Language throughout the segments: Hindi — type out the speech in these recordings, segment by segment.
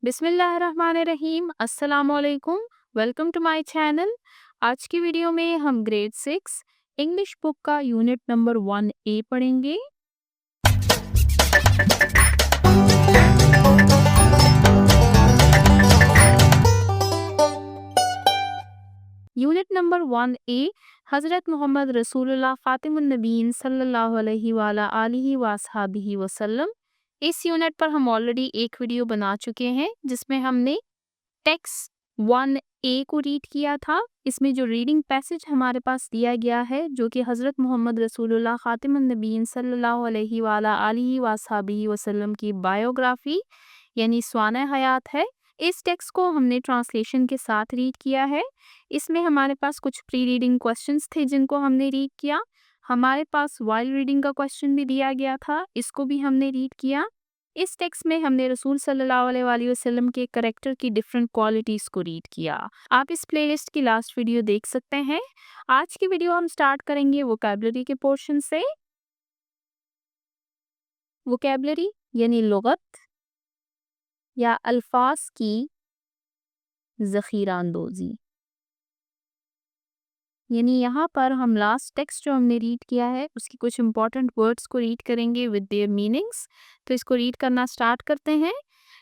बिस्मिल्लाहिर्रहमानिर्रहीम अस्सलाम वालेकुम। Welcome to my channel. आज की वीडियो में हम ग्रेड 6 इंग्लिश बुक का यूनिट नंबर 1A पढ़ेंगे। यूनिट नंबर 1A हज़रत मोहम्मद रसूलुल्लाह ख़ातिमुन नबीय्यीन सल्लल्लाहु अलैहि वाला आलिहि वसहबिहि वसल्लम। इस यूनिट पर हम ऑलरेडी एक वीडियो बना चुके हैं जिसमें हमने टेक्स्ट 1A को रीड किया था। इसमें जो रीडिंग पैसेज हमारे पास दिया गया है जो कि हज़रत मोहम्मद रसूलुल्लाह ख़ातिमुन नबीय्यीन सल्लल्लाहु अलैहि वाला आलिहि वसहबिहि वसल्लम की बायोग्राफी यानी स्वाने हयात है। इस टेक्स्ट को हमने ट्रांसलेशन के साथ रीड किया है। इसमें हमारे पास कुछ प्री रीडिंग क्वेश्चंस थे जिनको हमने रीड किया। हमारे पास वाइल रीडिंग का क्वेश्चन भी दिया गया था, इसको भी हमने रीड किया। इस टेक्स्ट में हमने रसूल सल्लल्लाहु अलैहि वसल्लम के करैक्टर की डिफरेंट क्वालिटीज़ को रीड किया। आप इस प्लेलिस्ट की लास्ट वीडियो देख सकते हैं। आज की वीडियो हम स्टार्ट करेंगे वोकैबुलरी के पोर्शन से। वोकैबुलरी यानी लुगत या अल्फाज की ज़ख़ीरा अंदोज़ी। यानी यहाँ पर हम लास्ट टेक्स्ट जो हमने रीड किया है उसकी कुछ इंपॉर्टेंट वर्ड्स को रीड करेंगे विद देयर मीनिंग्स। तो इसको रीड करना स्टार्ट करते हैं।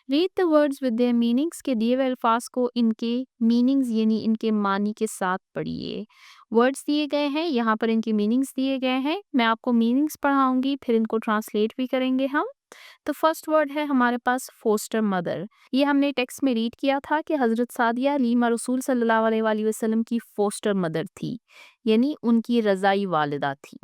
Read the words with their meanings के दिए हुए अल्फाज को इनके मीनिंग्स यानी इनके मानी के साथ पढ़िए। वर्ड्स दिए गए हैं, यहाँ पर इनके मीनिंग्स दिए गए हैं। मैं आपको मीनिंग्स पढ़ाऊंगी, फिर इनको ट्रांसलेट भी करेंगे हम। तो फर्स्ट वर्ड है हमारे पास फोस्टर मदर। ये हमने टेक्स्ट में रीड किया था कि हज़रत सादिया हलीमा रसूल सल्लल्लाहु अलैहि वसल्लम की फोस्टर मदर थी, यानी उनकी रज़ाई वालिदा थी।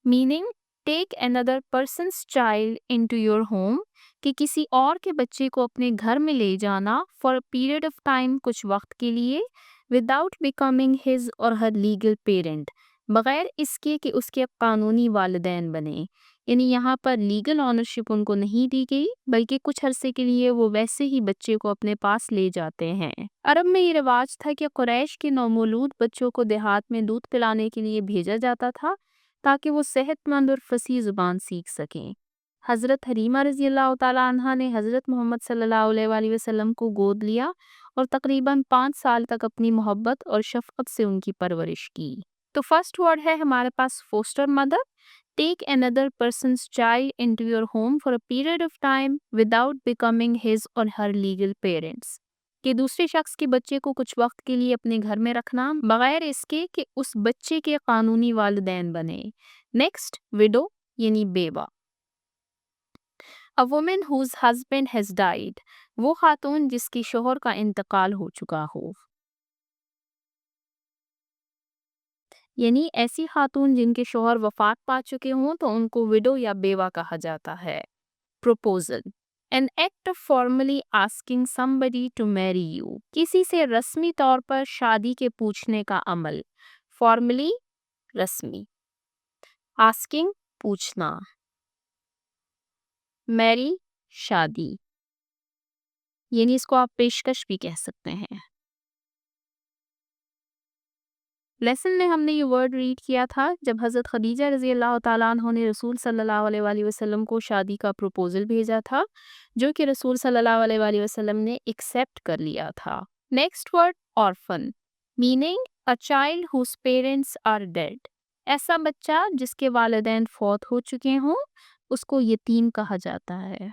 Meaning take another person's child into your home, कि किसी और के बच्चे को अपने घर में ले जाना for a period of time, कुछ वक्त के लिए, without becoming his or her legal parent, बगैर इसके कि उसके कानूनी वालिदैन बने। यानी यहाँ पर लीगल ऑनरशिप उनको नहीं दी गई बल्कि कुछ अरसे के लिए वो वैसे ही बच्चे को अपने पास ले जाते हैं। अरब में ये रिवाज था कि कुरैश के नौमौलूद बच्चों को देहात में दूध पिलाने के लिए भेजा जाता था ताकि वो सेहतमंद और फसीह ज़ुबान सीख सकें। हज़रत हलीमा रज़ी अल्लाह ताला अन्हा ने हज़रत मोहम्मद सल्लल्लाहु अलैहि वसल्लम को गोद लिया और तकरीबन 5 साल तक अपनी मोहब्बत और शफ़क़त से उनकी परवरिश की। तो फर्स्ट वर्ड है हमारे पास foster mother. Take another person's child into your home for a period of time without becoming his or her legal parents, कि दूसरे शख्स के बच्चे को कुछ वक्त के लिए अपने घर में रखना बगैर इसके कि उस बच्चे के कानूनी वालिदैन बने। नेक्स्ट विडो यानी बेवा। A woman whose husband has died, वो खातून जिसकी शोहर का इंतकाल हो चुका हो। यानी ऐसी खातून जिनके शोहर वफात पा चुके हों तो उनको विडो या बेवा कहा जाता है। Proposal an act of formally asking somebody to marry you, किसी से रस्मी तौर पर शादी के पूछने का अमल। फॉर्मली रस्मी, आस्किंग पूछना, मैरी शादी, यानी इसको आप पेशकश भी कह सकते हैं। लेसन में हमने ये वर्ड रीड किया था जब हज़रत खदीजा रज़ी अल्लाह ताला अन्हा ने रसूल सल्लल्लाहु अलैहि वसल्लम को शादी का प्रपोजल भेजा था जो कि रसूल सल्लल्लाहु अलैहि वसल्लम ने एक्सेप्ट कर लिया था। Next word orphan, meaning a child whose parents are dead, ऐसा बच्चा जिसके वालिदैन फौत हो चुके हों उसको यतीम कहा जाता है।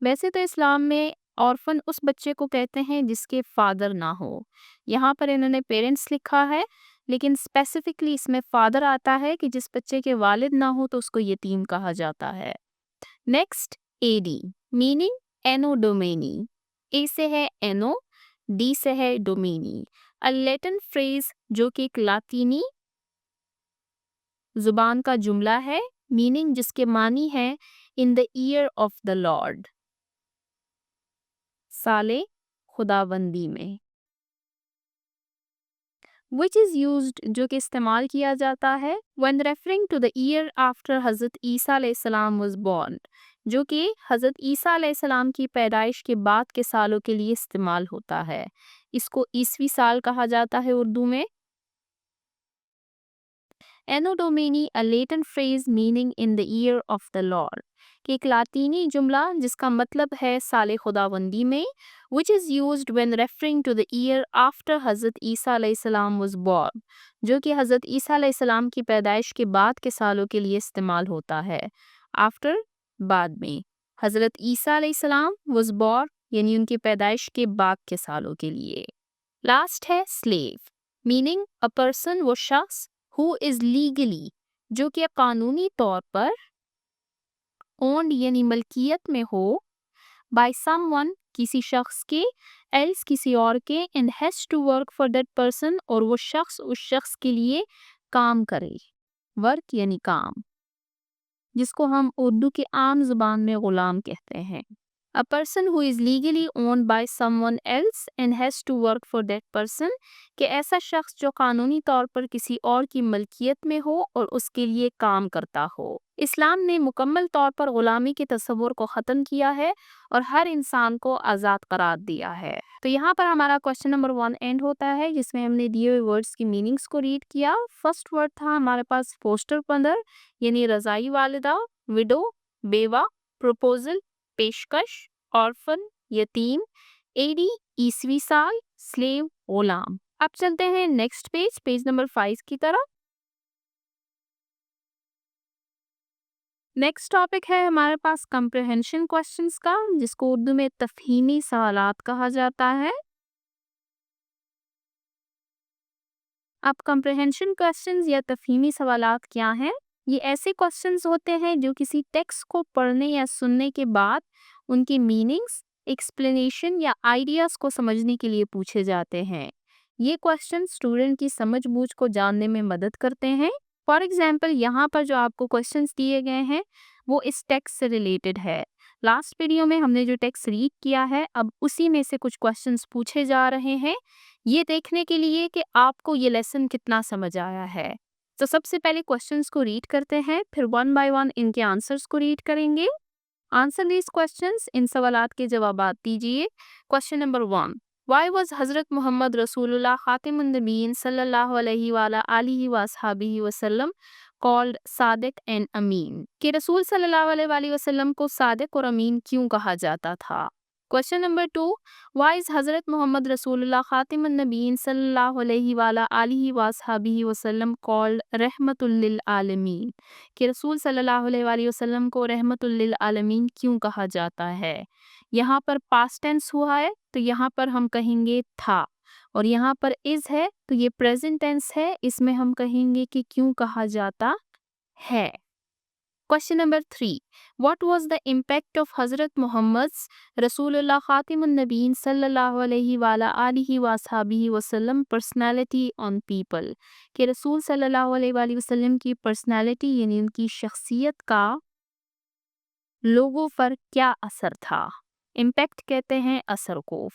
वैसे तो इस्लाम में ऑर्फन उस बच्चे को कहते हैं जिसके फादर ना हो। यहाँ पर इन्होंने पेरेंट्स लिखा है लेकिन स्पेसिफिकली इसमें फादर आता है कि जिस बच्चे के वालिद ना हो तो उसको यतीम कहा जाता है। Next AD, meaning anno domini. A से है एनो, डी से है डोमेनी। अ लैटिन फ्रेज जो कि एक लातीनी जुबान का जुमला है, मीनिंग जिसके मानी है इन the year of the Lord, साले खुदाबंदी में। विच इज़ यूज्ड जो कि इस्तेमाल किया जाता है when referring to the year after हज़रत ईसा अलैहिस्सलाम was born, जो कि हज़रत ईसा अलैहिस्सलाम की पैदाइश के बाद के सालों के लिए इस्तेमाल होता है। इसको ईसवी साल कहा जाता है उर्दू में। Anno domini a Latin phrase meaning in the year of the lord, कि एक लातीनी जुमला जिसका मतलब है साले खुदाबंदी में, which is used when referring to the year after हज़रत ईसा अलैहिस्सलाम was born, जो कि हज़रत ईसा अलैहिस्सलाम की पैदाइश के बाद के सालों के लिए इस्तेमाल होता है। आफ्टर, बाद में, हज़रत ईसा अलैहिस्सलाम was born यानी उनकी पैदाइश के बाद के सालों के लिए। लास्ट है स्लेव, मीनिंग अ पर्सन, वो शख्स हु इज लीगली, जो कि कानूनी तौर पर ओन्ड यानी मलकियत में हो, बाय समवन, किसी शख्स के, एल्स किसी और के, and has to work for that person, और वो शख्स उस शख्स के लिए काम करे। वर्क यानी काम, जिसको हम उर्दू के आम जुबान में गुलाम कहते हैं। A person who is legally owned by someone else and has to work for that person, कि ऐसा शख्स जो कानूनी तौर पर किसी और की मलकियत में हो और उसके लिए काम करता हो। इस्लाम ने मुकम्मल तौर पर गुलामी के तस्वुर को ख़त्म किया है और हर इंसान को आज़ाद करार दिया है। तो यहाँ पर हमारा क्वेश्चन नंबर 1 एंड होता है, जिसमें हमने दिए हुए वर्ड्स की मीनिंग्स को रीड किया। फर्स्ट वर्ड था हमारे पास फोस्टर मदर, यानी रज़ाई वालिदा, विडो, बेवा, प्रपोजल, पेशकश, ऑर्फन, यतीम, एडी, ईसवी साल, स्लेव, गुलाम। अब चलते हैं नेक्स्ट पेज, पेज नंबर 5 की तरफ। नेक्स्ट टॉपिक है हमारे पास कंप्रहेंशन क्वेश्चंस का, जिसको उर्दू में तफहीमी सवालात कहा जाता है। अब कंप्रहेंशन क्वेश्चंस या तफहीमी सवालात क्या हैं? ये ऐसे क्वेश्चंस होते हैं जो किसी टेक्स्ट को पढ़ने या सुनने के बाद उनकी मीनिंग्स, एक्सप्लेनेशन या आइडियाज़ को समझने के लिए पूछे जाते हैं। ये क्वेश्चन स्टूडेंट की समझ बूझ को जानने में मदद करते हैं। फॉर एग्जाम्पल, यहाँ पर जो आपको क्वेश्चंस दिए गए हैं वो इस टेक्स्ट से रिलेटेड है। लास्ट वीडियो में हमने जो टेक्स्ट रीड किया है, अब उसी में से कुछ क्वेश्चंस पूछे जा रहे हैं, ये देखने के लिए कि आपको ये लेसन कितना समझ आया है। तो सबसे पहले क्वेश्चंस को रीड करते हैं, फिर वन बाय वन इनके आंसर्स को रीड करेंगे। आंसर दीज क्वेश्चंस, इन सवालात के जवाबात दीजिए। क्वेश्चन नंबर 1, वाई वाज हज़रत मोहम्मद रसूलुल्लाह खातिमुन नबीयीन सल्लल्लाहु अलैहि वाला आलिहि वसहबिहि वसल्लम कॉल्ड सादिक एंड अमीन, कि रसूल सल्लल्लाहु अलैहि वसल्लम को सादिक और अमीन क्यों कहा जाता था। क्वेश्चन नंबर 2, वाई इज हज़रत मोहम्मद रसूलुल्लाह खातिमुन नबीयीन सल्लल्लाहु अलैहि वाला आलिहि वसहबिहि वसल्लम कॉल्ड रहमतुल लिल आलमीन, कि रसूल सल्लल्लाहु अलैहि वसल्लम को रहमतुल लिल आलमीन क्यों कहा जाता है। यहाँ पर पास्ट टेंस हुआ है तो यहाँ पर हम कहेंगे था, और यहाँ पर इज है तो ये प्रेजेंट टेंस है, इसमें हम कहेंगे कि क्यों कहा जाता है। Question number 3, what was the impact of Hazrat Mohammad रसूलुल्लाह खातिमुन नबीयीन सल्लल्लाहु अलैहि वाला आलिहि वसहबिहि वसल्लम पर्सनालिटी ऑन पीपल, कि रसूल सल्लल्लाहु अलैहि वसल्लम की पर्सनालिटी यानी उनकी शख्सियत का लोगों पर क्या असर था। इम्पैक्ट कहते हैं असर को।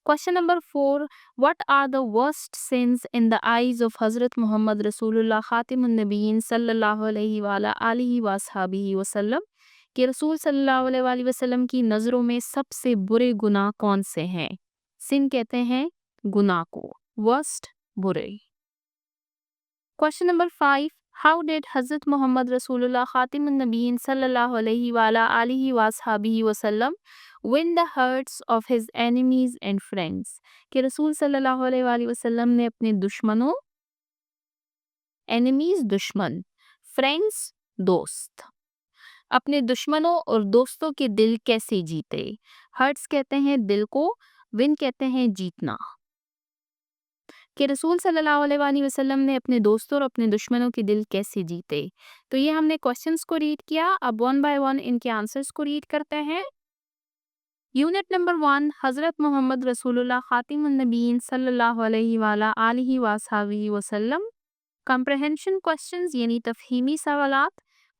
Question number 4, what are the worst sins in the eyes of Hazrat Mohammad रसूलुल्लाह खातिमुन नबीयीन सल्लल्लाहु अलैहि वाला आलिहि वसहबिहि वसल्लम, कि रसूल सल्लल्लाहु अलैहि वसल्लम की नज़रों में सबसे बुरे गुनाह कौन से हैं। सिन कहते हैं गुनाह को, वर्स्ट बुरे। क्वेश्चन नंबर 5, हाउ डिड हज़रत मोहम्मद रसूलुल्लाह खातिमुन नबीयीन सल्लल्लाहु अलैहि वाला आलिहि वसहबिहि वसल्लम win the hearts of his enemies and friends, कि रसूल सल्लल्लाहु अलैहि वसल्लम ने अपने दुश्मनों, एनिमीज दुश्मन, फ्रेंड्स दोस्त, अपने दुश्मनों और दोस्तों के दिल कैसे जीते। हार्ट्स कहते हैं दिल को, विन कहते हैं जीतना, कि रसूल सल्लल्लाहु अलैहि वसल्लम ने अपने दोस्तों और अपने दुश्मनों के दिल कैसे जीते। तो ये हमने क्वेश्चंस को रीड किया, अब वन बाय वन इनके आंसर्स को रीड करते हैं। यूनिट नंबर 1, हज़रत मोहम्मद रसूलुल्लाह खातिमुन नबीयीन सल्लल्लाहु अलैहि वाला आलिहि वसहबिहि वसल्लम। कंप्रहेंशन क्वेश्चंस यानी तफहीमी सवालात।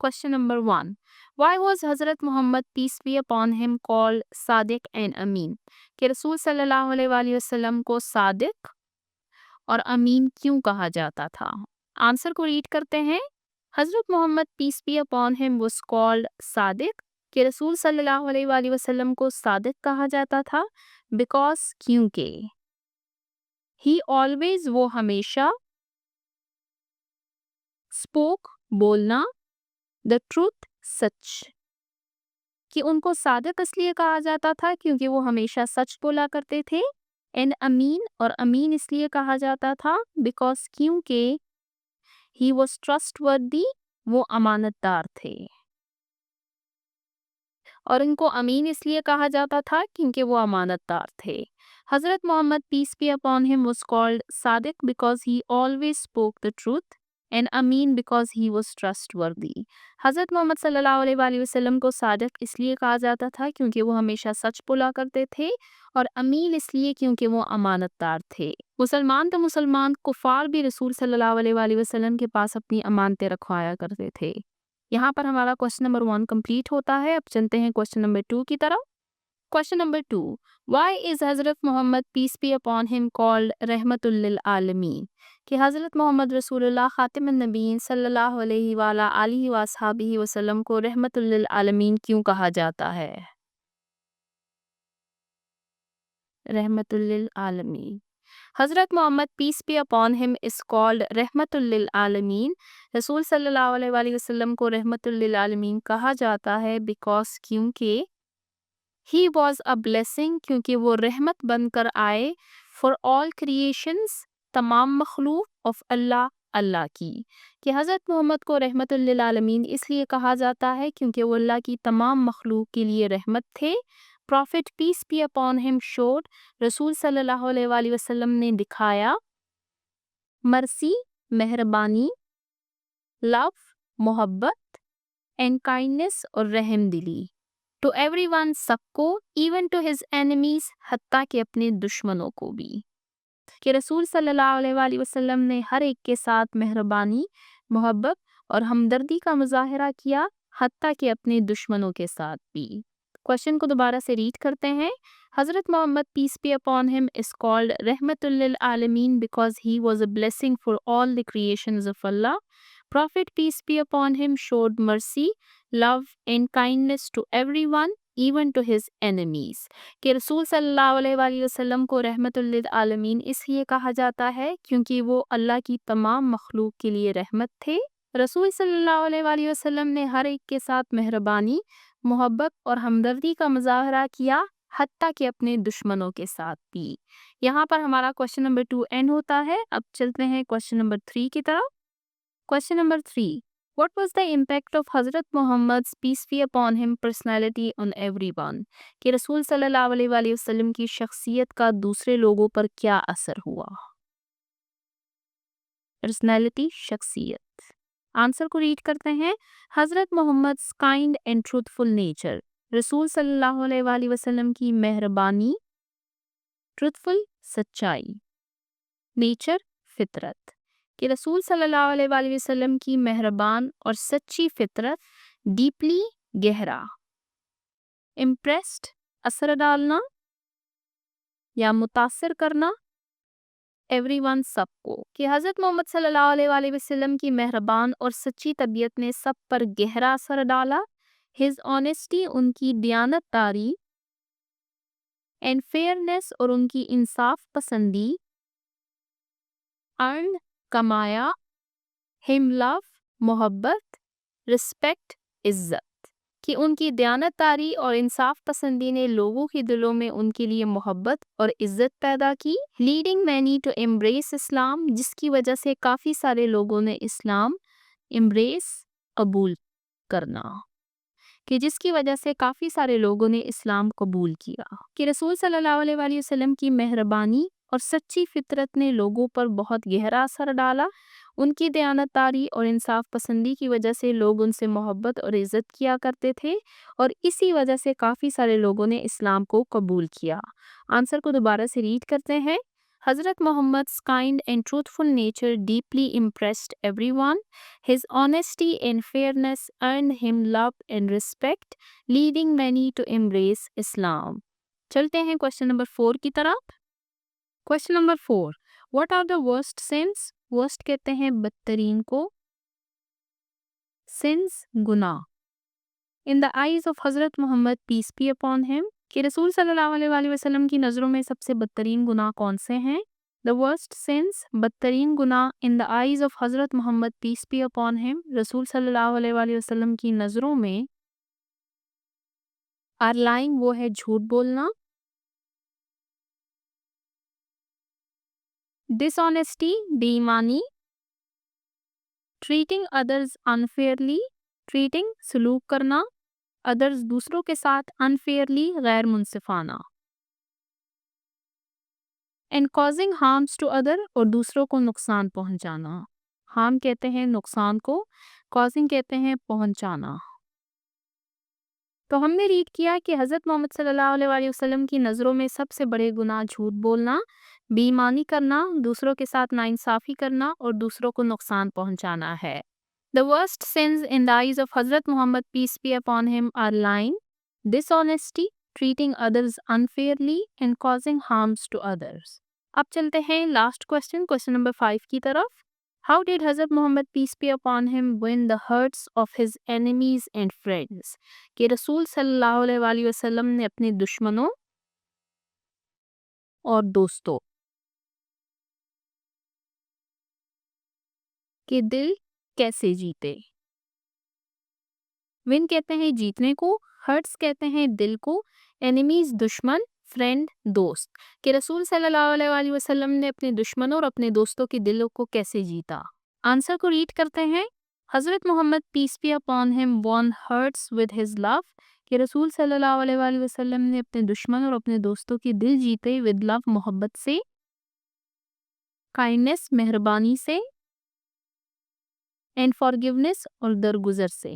क्वेश्चन नंबर 1, व्हाई वाज हज़रत Mohammad peace be upon him called सादिक एंड अमीन, कि रसूल सल्लल्लाहु अलैहि वसल्लम को सादिक और अमीन क्यों कहा जाता था। आंसर को रीड करते हैं। हज़रत Mohammad peace be upon him was called Sadiq, कि रसूल सल्लल्लाहु अलैहि वसल्लम को सादिक कहा जाता था, बिकॉज क्योंकि ही ऑलवेज वो हमेशा स्पोक बोलना, द ट्रूथ सच, कि उनको सादिक इसलिए कहा जाता था क्योंकि वो हमेशा सच बोला करते थे। एंड अमीन, और अमीन इसलिए कहा जाता था बिकॉज क्योंकि ही वॉज ट्रस्टवर्दी, वो अमानतदार थे। और इनको अमीन इसलिए कहा जाता था क्योंकि वो अमानतदार थे। Hazrat Mohammad peace be upon him was called Sadiq because he always spoke the truth, and Amin because he was trustworthy. Hazrat Muhammad सल्लल्लाहु अलैहि वसल्लम को सादिक इसलिए कहा जाता था क्योंकि वो हमेशा सच बोला करते थे, और अमीन इसलिए क्योंकि वो अमानतदार थे। मुसलमान तो मुसलमान, कुफार भी रसूल सल्लल्लाहु अलैहि वसल्लम के पास अपनी अमानतें रखवाया करते थे। यहाँ पर हमारा क्वेश्चन नंबर 1 कंप्लीट होता है। अब चलते हैं क्वेश्चन नंबर 2 की तरफ। क्वेश्चन नंबर 2, व्हाई इज हजरत Mohammad peace be upon him called रहमतुल लिल आलमीन, कि हजरत मोहम्मद रसूलुल्लाह खातिमुन नबीयीन सल्लल्लाहु अलैहि वाला आलिहि वसहबिहि वसल्लम को रहमतुल लिल आलमीन क्यों कहा जाता है? रहमतुल लिल आलमीन। हज़रत Mohammad peace be upon him is called रहमतुल लिल आलमीन। रसूल सल्लल्लाहु अलैहि वसल्लम को रहमतुल लिल आलमीन कहा जाता है बिकॉज क्योंकि ही वॉज अ ब्लेसिंग, क्योंकि वो रहमत बनकर आए फॉर ऑल क्रिएशंस, तमाम मखलूक ऑफ अल्लाह, अल्लाह की। कि हज़रत मोहम्मद को रहमतुल लिल आलमीन इसलिए कहा जाता है क्योंकि वो अल्लाह की तमाम मखलूक के लिए रहमत थे। Prophet peace be upon him showed, रसूल सल्लल्लाहु अलैहि वसल्लम ने दिखाया मर्सी, मेहरबानी, लव, मोहब्बत, एंड काइंडनेस और रहम दिली, टू एवरीवन, सबको, इवन टू हिज एनिमीज, हत्ता के अपने दुश्मनों को भी। कि रसूल सल्लल्लाहु अलैहि वसल्लम ने हर एक के साथ मेहरबानी, मोहब्बत और हमदर्दी का मुजाहरा किया, हत्ता के अपने दुश्मनों के साथ भी। क्वेश्चन को दोबारा से रीड करते हैं। हज़रत Mohammad peace be upon him is called रहमतुल लिल आलमीन because he was a blessing for all the creations of Allah. Prophet peace be upon him showed mercy, love and kindness to everyone, even to his enemies। कि रसूल सल्लल्लाहु अलैहि वसल्लम को रहमतुल लिल आलमीन इसलिए कहा जाता है क्योंकि वो अल्लाह की तमाम मखलूक के लिए रहमत थे। रसूल सल्लल्लाहु अलैहि वसल्लम ने हर एक के साथ मेहरबानी, मोहब्बत और हमदर्दी का मुजाहरा किया, हत्ता कि अपने दुश्मनों के साथ भी। यहाँ पर हमारा क्वेश्चन नंबर 2 एंड होता है। अब चलते हैं क्वेश्चन नंबर 3 की तरफ। Question number 3. What was the impact of Hazrat Muhammad's peace be upon him personality on everyone? कि रसूल सल्लल्लाहु अलैहि वसल्लम की शख्सियत का दूसरे लोगों पर क्या असर हुआ? पर्सनैलिटी, शख्सियत। आंसर को रीड करते हैं। हज़रत Muhammad kind and truthful nature, रसूल सल्लल्लाहु अलैहि वसल्लम की मेहरबानी, ट्रूथफुल सच्चाई, नेचर फितरत। कि रसूल सल्लल्लाहु अलैहि वसल्लम की मेहरबान और सच्ची फितरत, डीपली गहरा, इम्प्रेस्ड असर डालना या मुतासर करना, एवरीवन सबको। कि हज़रत मोहम्मद सल्लल्लाहु अलैहि वसल्लम की मेहरबान और सच्ची तबीयत ने सब पर गहरा असर डाला। हिज ऑनेस्टी, उनकी दयानतदारी, एंड फेयरनेस, और उनकी इंसाफ पसंदी, अर्न कमाया, हिम लव मोहब्बत, रिस्पेक्ट इज्जत। कि उनकी दयानतदारी और इंसाफ पसंदी ने लोगों के दिलों में उनके लिए मोहब्बत और इज्जत पैदा की। लीडिंग मैनी टू एम्ब्रेस इस्लाम, जिसकी वजह से काफ़ी सारे लोगों ने इस्लाम एम्ब्रेस, कबूल करना, कि जिसकी वजह से काफ़ी सारे लोगों ने इस्लाम कबूल किया। कि रसूल सल्लल्लाहु अलैहि वसल्लम की मेहरबानी और सच्ची फितरत ने लोगों पर बहुत गहरा असर डाला। उनकी दयानतदारी और इंसाफ पसंदी की वजह से लोग उनसे मोहब्बत और इज़्ज़त किया करते थे, और इसी वजह से काफ़ी सारे लोगों ने इस्लाम को कबूल किया। आंसर को दोबारा से रीड करते हैं। हज़रत मोहम्मद's kind and truthful nature deeply impressed everyone. His honesty and fairness earned him love and respect, leading many to embrace Islam। चलते हैं क्वेश्चन नंबर 4 की तरफ। Question number 4, what are the worst sins? Worst कहते हैं बदतरीन को, सिंस गुनाह, इन the eyes of Hazrat Mohammad peace be upon him, कि रसूल सल्लल्लाहु अलैहि वसल्लम की नज़रों में सबसे बदतरीन गुनाह कौन से हैं? द वर्स्ट सिंस, बदतरीन गुनाह इन the eyes of Hazrat Mohammad peace be upon him, रसूल सल्लल्लाहु अलैहि वसल्लम की नज़रों में आर लाइंग वो है झूठ बोलना, डिसऑनेस्टी बेईमानी, ट्रीटिंग अदर्स अनफेयरली, ट्रीटिंग सलूक करना, अदर्स दूसरों के साथ अनफेयरली गैर मुनसिफाना, and causing harms to other और दूसरों को नुकसान पहुंचाना। हार्म कहते हैं नुकसान को, कॉजिंग कहते हैं पहुंचाना। तो हमने रीड किया कि हज़रत मोहम्मद सल्लल्लाहु अलैहि वसल्लम की नज़रों में सबसे बड़े गुनाह झूठ बोलना, बेईमानी करना, दूसरों के साथ नाइंसाफ़ी करना और दूसरों को नुकसान पहुंचाना है। The worst sins in the eyes of Hazrat Muhammad peace be upon him are lying, dishonesty, treating others unfairly and causing harms to others. अब चलते हैं लास्ट क्वेश्चन नंबर 5 की तरफ। How did Hazrat Muhammad peace be upon him win the hearts of his enemies and friends? कि रसूल सल्लल्लाहु अलैहि वसल्लम ने अपने दुश्मनों और दोस्तों के दिल कैसे जीते? विन कहते हैं जीतने को, हर्ट्स कहते हैं दिल को, एनिमीज दुश्मन, फ्रेंड दोस्त। कि रसूल सल्लल्लाहु अलैहि वसल्लम ने अपने दुश्मनों और अपने दोस्तों के दिलों को कैसे जीता? आंसर को रीड करते हैं। हज़रत Mohammad peace be upon him won hearts with his love. कि रसूल सल्लल्लाहु अलैहि वसल्लम ने अपने दुश्मन और अपने दोस्तों के दिल जीते विद लव मोहब्बत से, काइंडनेस मेहरबानी से, एंड फॉरगिवनेस और दरगुजर से।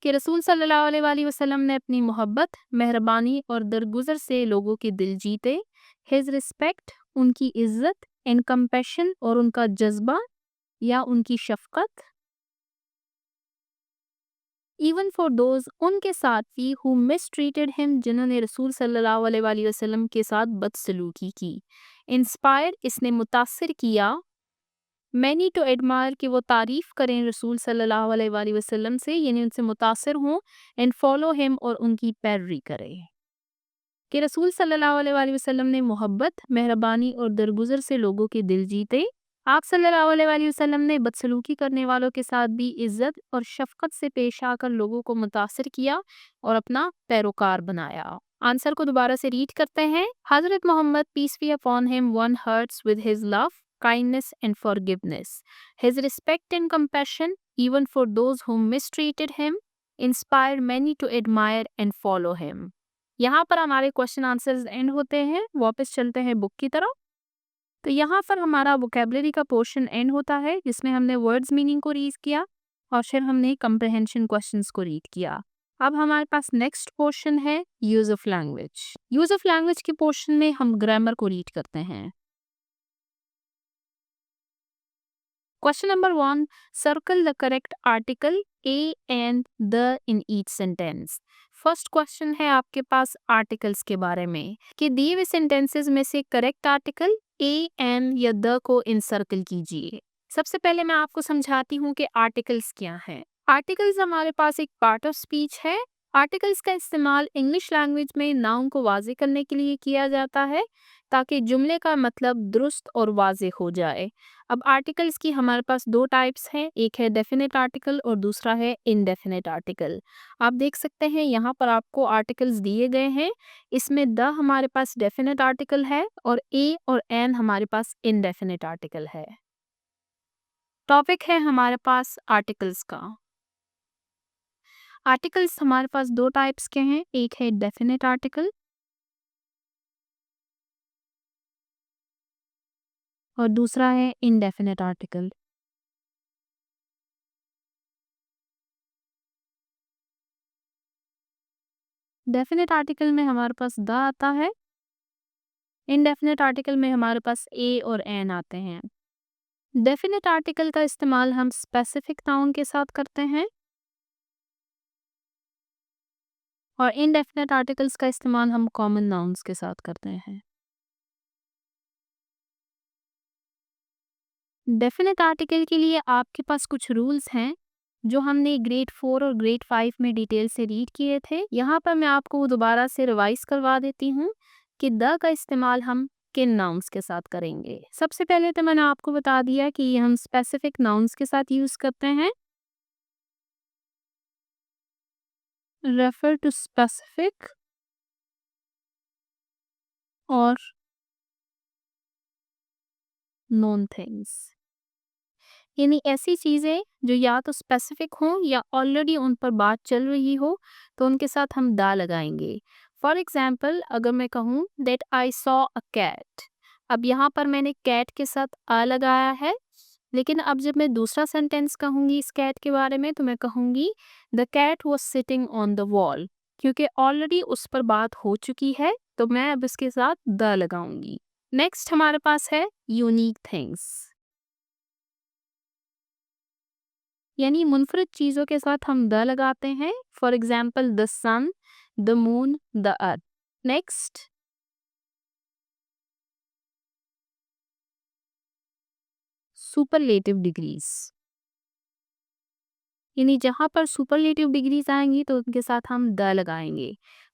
कि रसूल सल्लल्लाहु अलैहि वसल्लम ने अपनी मोहब्बत, मेहरबानी और दरगुजर से लोगों के दिल जीते। हिज रिस्पेक्ट, उनकी इज्जत, एंड कंपैशन और उनका जज्बा या उनकी शफकत, इवन फॉर दोज उनके साथ भी हु मिसट्रीटेड हिम, जिन्होंने रसूल सल्लल्लाहु अलैहि वसल्लम के साथ बदसलूकी की। इंस्पायर्ड, इसने मुतासिर किया, मैनी टू एडमायर, कि वो तारीफ़ करें रसूल सल्लल्लाहु अलैहि वसल्लम से, यानी उनसे मुतासिर हों, एंड फॉलो हिम और उनकी पैरवी करें। कि रसूल सल्लल्लाहु अलैहि वसल्लम ने मोहब्बत, मेहरबानी और दरगुजर से लोगों के दिल जीते। आप सल्लल्लाहु अलैहि वसल्लम ने बदसलूकी करने वालों के साथ भी इज्जत और शफकत से पेश आकर लोगों को मुतासिर किया और अपना पैरोकार बनाया। आंसर को दोबारा से रीड करते हैं। हज़रत Mohammad peace be upon him won hearts with his love, kindness and forgiveness. His respect and compassion, even for those who mistreated him, inspired many to admire and follow him. यहाँ पर हमारे क्वेश्चन आंसर्स एंड होते हैं। वापस चलते हैं बुक की तरफ। तो यहाँ पर हमारा वोकेबलरी का पोर्शन एंड होता है, जिसमें हमने वर्ड्स मीनिंग को रीड किया और फिर हमने कंप्रहेंशन क्वेश्चंस को रीड किया। अब हमारे पास नेक्स्ट पोर्शन है use of language. Use of language के पोर्शन में हम ग्रामर को रीड करते हैं। Question number 1. Circle the correct article a and the in each sentence. First question है आपके पास आर्टिकल्स के बारे में कि दिए हुए सेंटेंसेस में से करेक्ट आर्टिकल ए एन या द को इनसर्कल कीजिए। सबसे पहले मैं आपको समझाती हूँ कि आर्टिकल्स क्या हैं। आर्टिकल्स हमारे पास एक पार्ट ऑफ स्पीच है। आर्टिकल्स का इस्तेमाल इंग्लिश लैंग्वेज में नाउन को वाज़ेह करने के लिए किया जाता है ताकि जुमले का मतलब दुरुस्त और वाज़ेह हो जाए। अब आर्टिकल्स की हमारे पास दो टाइप्स हैं, एक है डेफिनेट आर्टिकल और दूसरा है इनडेफिनेट आर्टिकल। आप देख सकते हैं यहाँ पर आपको आर्टिकल्स दिए गए हैं। इसमें द हमारे पास डेफिनेट आर्टिकल है और ए और एन हमारे पास इनडेफिनेट आर्टिकल है। टॉपिक है हमारे पास आर्टिकल्स का। आर्टिकल्स हमारे पास दो टाइप्स के हैं, एक है डेफिनेट आर्टिकल और दूसरा है इनडेफिनेट आर्टिकल। डेफिनेट आर्टिकल में हमारे पास द आता है, इनडेफिनेट आर्टिकल में हमारे पास ए और एन आते हैं। डेफिनेट आर्टिकल का इस्तेमाल हम स्पेसिफिक नाउन के साथ करते हैं और इनडेफिनेट आर्टिकल्स का इस्तेमाल हम कॉमन नाउन्स के साथ करते हैं। डेफिनेट आर्टिकल के लिए आपके पास कुछ रूल्स हैं जो हमने ग्रेड 4 और ग्रेड 5 में डिटेल से रीड किए थे। यहाँ पर मैं आपको दोबारा से रिवाइज करवा देती हूँ कि द का इस्तेमाल हम किन नाउन्स के साथ करेंगे? सबसे पहले तो मैंने आपको बता दिया कि ये हम स्पेसिफिक नाउन्स के साथ यूज़ करते हैं। रेफर टू स्पेसिफिक और नोन थिंग्स, यानी ऐसी चीज़ें जो या तो स्पेसिफिक हों या ऑलरेडी उन पर बात चल रही हो, तो उनके साथ हम द लगाएंगे। फॉर एग्जाम्पल, अगर मैं कहूँ that I saw a cat, अब यहाँ पर मैंने कैट के साथ अ लगाया है, लेकिन अब जब मैं दूसरा सेंटेंस कहूँगी इस कैट के बारे में तो मैं कहूँगी the cat was sitting on the wall, क्योंकि ऑलरेडी उस पर बात हो चुकी है, तो मैं अब इसके साथ द लगाऊंगी। नेक्स्ट हमारे पास है यूनिक थिंग्स, यानी मुनफरद चीज़ों के साथ हम द लगाते हैं। For example the sun, the moon, the earth. Next superlative degrees, यानी जहाँ पर सुपरलेटिव डिग्रीज आएंगी तो उनके साथ हम द लगाएंगे।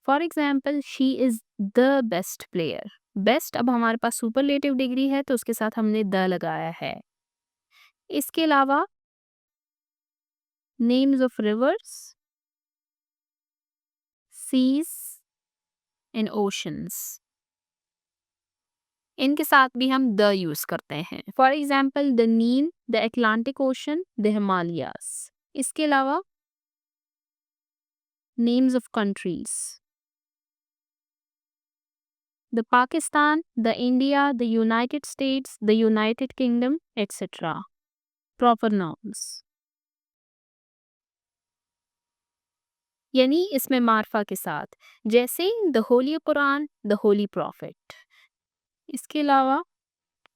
For example she is the best player, best अब हमारे पास सुपरलेटिव डिग्री है तो उसके साथ हमने द लगाया है। इसके अलावा names of rivers, seas and oceans, इनके साथ भी हम द यूज करते हैं। For example the Nile, the Atlantic ocean, the Himalayas. इसके अलावा names of countries, the Pakistan, the India, the United States, the United Kingdom etcetera. Proper nouns, यानी इसमें मार्फा के साथ, जैसे the holy Quran, the holy prophet. इसके अलावा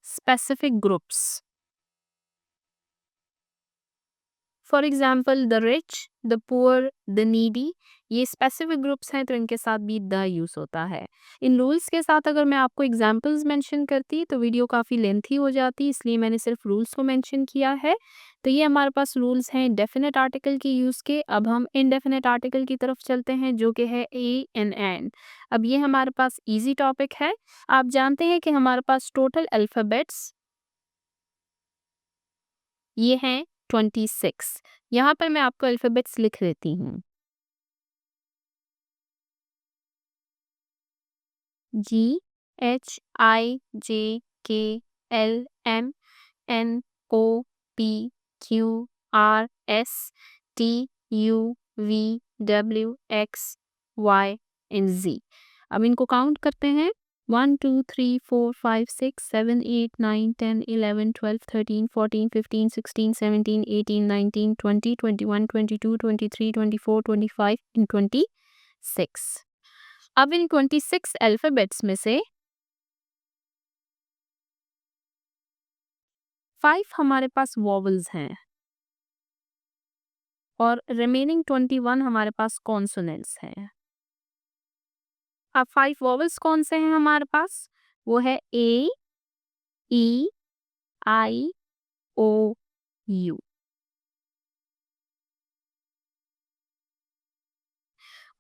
specific groups, for example the rich, the poor, the needy, ये स्पेसिफिक ग्रुप्स हैं तो इनके साथ भी द यूज़ होता है। इन रूल्स के साथ अगर मैं आपको एग्जाम्पल्स मेंशन करती तो वीडियो काफ़ी लेंथी हो जाती, इसलिए मैंने सिर्फ रूल्स को मेंशन किया है। तो ये हमारे पास रूल्स हैं डेफिनेट आर्टिकल के यूज़ के। अब हम इनडेफिनेट आर्टिकल की तरफ चलते हैं जो कि है ए एंड। अब ये हमारे पास ईजी टॉपिक है। आप जानते हैं कि हमारे पास टोटल अल्फ़ाबेट्स ये हैं 26। यहाँ पर मैं आपको अल्फ़ाबेट्स लिख देती हूँ। G H I J K L M N O P Q R S T U V W X Y and Z। अब इनको काउंट करते हैं। 1 2 3 4 5 6 7 8 9 10 11 12 13 14 15 16 17 18 19 20 21 22 23 24 25 and 26। अब इन 26 अल्फ़ाबेट्स में से 5 हमारे पास वॉवल्स हैं और रिमेनिंग 21 हमारे पास कॉन्सोनेंट्स हैं। अब 5 वॉवल्स कौन से हैं हमारे पास? वो है ए, ई, आई, ओ, यू।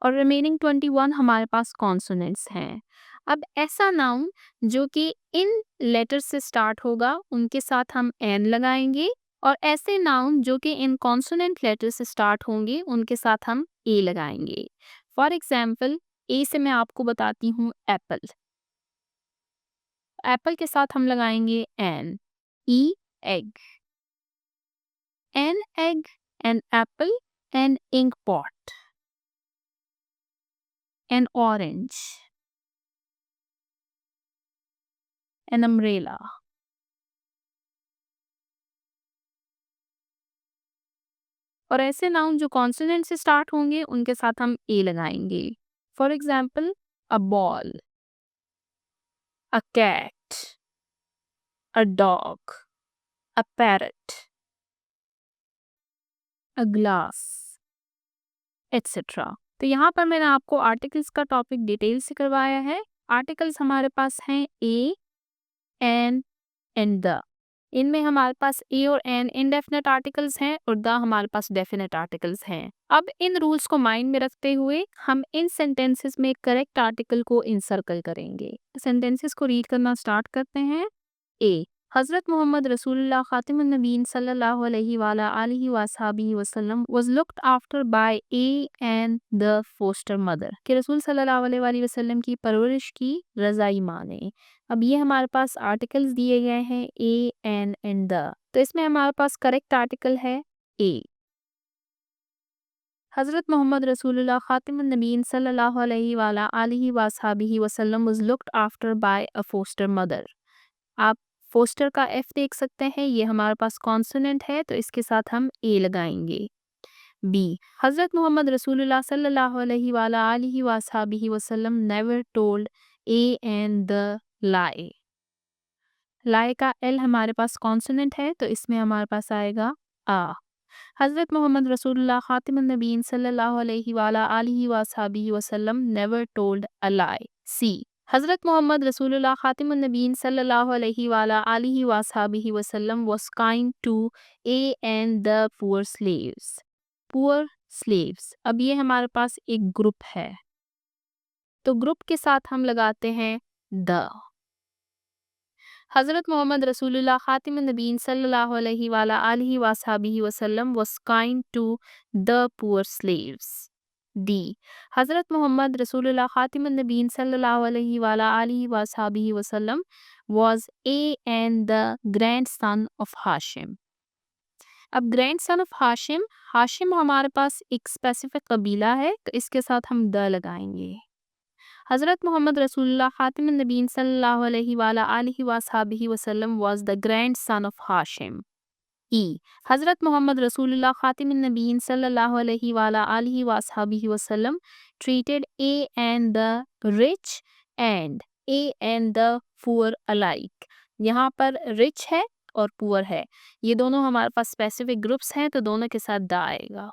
और रिमेनिंग 21 हमारे पास कॉन्सोनेंट्स हैं। अब ऐसा नाउन जो कि इन लेटर से स्टार्ट होगा उनके साथ हम एन लगाएंगे, और ऐसे नाउन जो कि इन कॉन्सोनेंट लेटर से स्टार्ट होंगे उनके साथ हम ए लगाएंगे। फॉर एग्जाम्पल ए से मैं आपको बताती हूँ एप्पल। एप्पल के साथ हम लगाएंगे an. E egg, an egg, an apple, an ink pot, an orange, an umbrella. और ऐसे नाउन जो कॉन्सोनेंट से स्टार्ट होंगे उनके साथ हम ए लगाएंगे। For example a ball, a cat, a dog, a parrot, a glass etcetera. तो यहाँ पर मैंने आपको आर्टिकल्स का टॉपिक डिटेल से करवाया है। आर्टिकल्स हमारे पास हैं ए, एन एंड द। इनमें हमारे पास ए और एन इनडेफिनेट आर्टिकल्स हैं और द हमारे पास डेफिनेट आर्टिकल्स हैं। अब इन रूल्स को माइंड में रखते हुए हम इन सेंटेंसेस में करेक्ट आर्टिकल को इंसर्कल करेंगे। सेंटेंसेस को रीड करना स्टार्ट करते हैं। ए, हज़रत मोहम्मद रसूलुल्लाह खातिमुन नबीय्यीन सल्लल्लाहु अलैहि वाला आलिहि वसहबिहि वसल्लम was looked after by a and the foster mother, कि रसूल सल्लल्लाहु अलैहि वसल्लम की परवरिश की रज़ाई माँ ने। अब ये हमारे पास आर्टिकल्स दिए गए हैं ए एंड द, तो इसमें हमारे पास करेक्ट आर्टिकल है ए। हज़रत मोहम्मद रसूलुल्लाह खातिमुन नबीय्यीन सल्लल्लाहु अलैहि वाला आलिहि वसहबिहि वसल्लम was looked after by a foster mother. आप फोस्टर का एफ देख सकते हैं, ये हमारे पास कॉन्सोनेंट है तो इसके साथ हम ए लगाएंगे। बी, हज़रत मोहम्मद रसूलुल्लाह सल्लल्लाहु अलैहि वाला आलिहि वसहबिहि वसल्लम never told a and the lie. Lie का एल हमारे पास कॉन्सोनेंट है तो इसमें हमारे पास आएगा आ। हज़रत मोहम्मद रसूलुल्लाह खातिमुन नबीय्यीन सल्लल्लाहु अलैहि वाला आलिहि वसहबिहि वसल्लम नेवर टोल्ड अ लाई। सी, हज़रत मोहम्मद रसूलुल्लाह खातिमुन नबीय्यीन सल्लल्लाहु अलैहि वाला आलिहि वसहबिहि वसल्लम was kind to a and the poor slaves. Poor slaves, अब ये हमारे पास एक ग्रुप है तो ग्रुप के साथ हम लगाते हैं द। हज़रत मोहम्मद रसूलुल्लाह खातिमुन नबीय्यीन सल्लल्लाहु अलैहि वाला आलिहि वसहबिहि वसल्लम was kind to the poor slaves. D, Hazrat Mohammad रसूलुल्लाह खातिमुन नबीय्यीन सल्लल्लाहु अलैहि वाला आलिहि वसहबिहि वसल्लम was a and the grandson of Hashim. अब ग्रैंडसन ऑफ हाशिम, हाशिम हमारे पास एक स्पेसिफिक कबीला है तो इसके साथ हम द लगाएंगे। हज़रत मोहम्मद रसूलुल्लाह खातिमुन नबीय्यीन सल्लल्लाहु अलैहि वाला आलिहि वसहबिहि वसल्लम was the grandson of Hashim. E, हज़रत मोहम्मद रसूलुल्लाह खातिमुन नबीय्यीन सल्लल्लाहु अलैहि वाला आलिहि वसहबिहि वसल्लम treated A and the rich and the poor alike. यहाँ पर रिच है और पुअर है, ये दोनों हमारे पास स्पेसिफिक ग्रुप्स हैं तो दोनों के साथ द आएगा।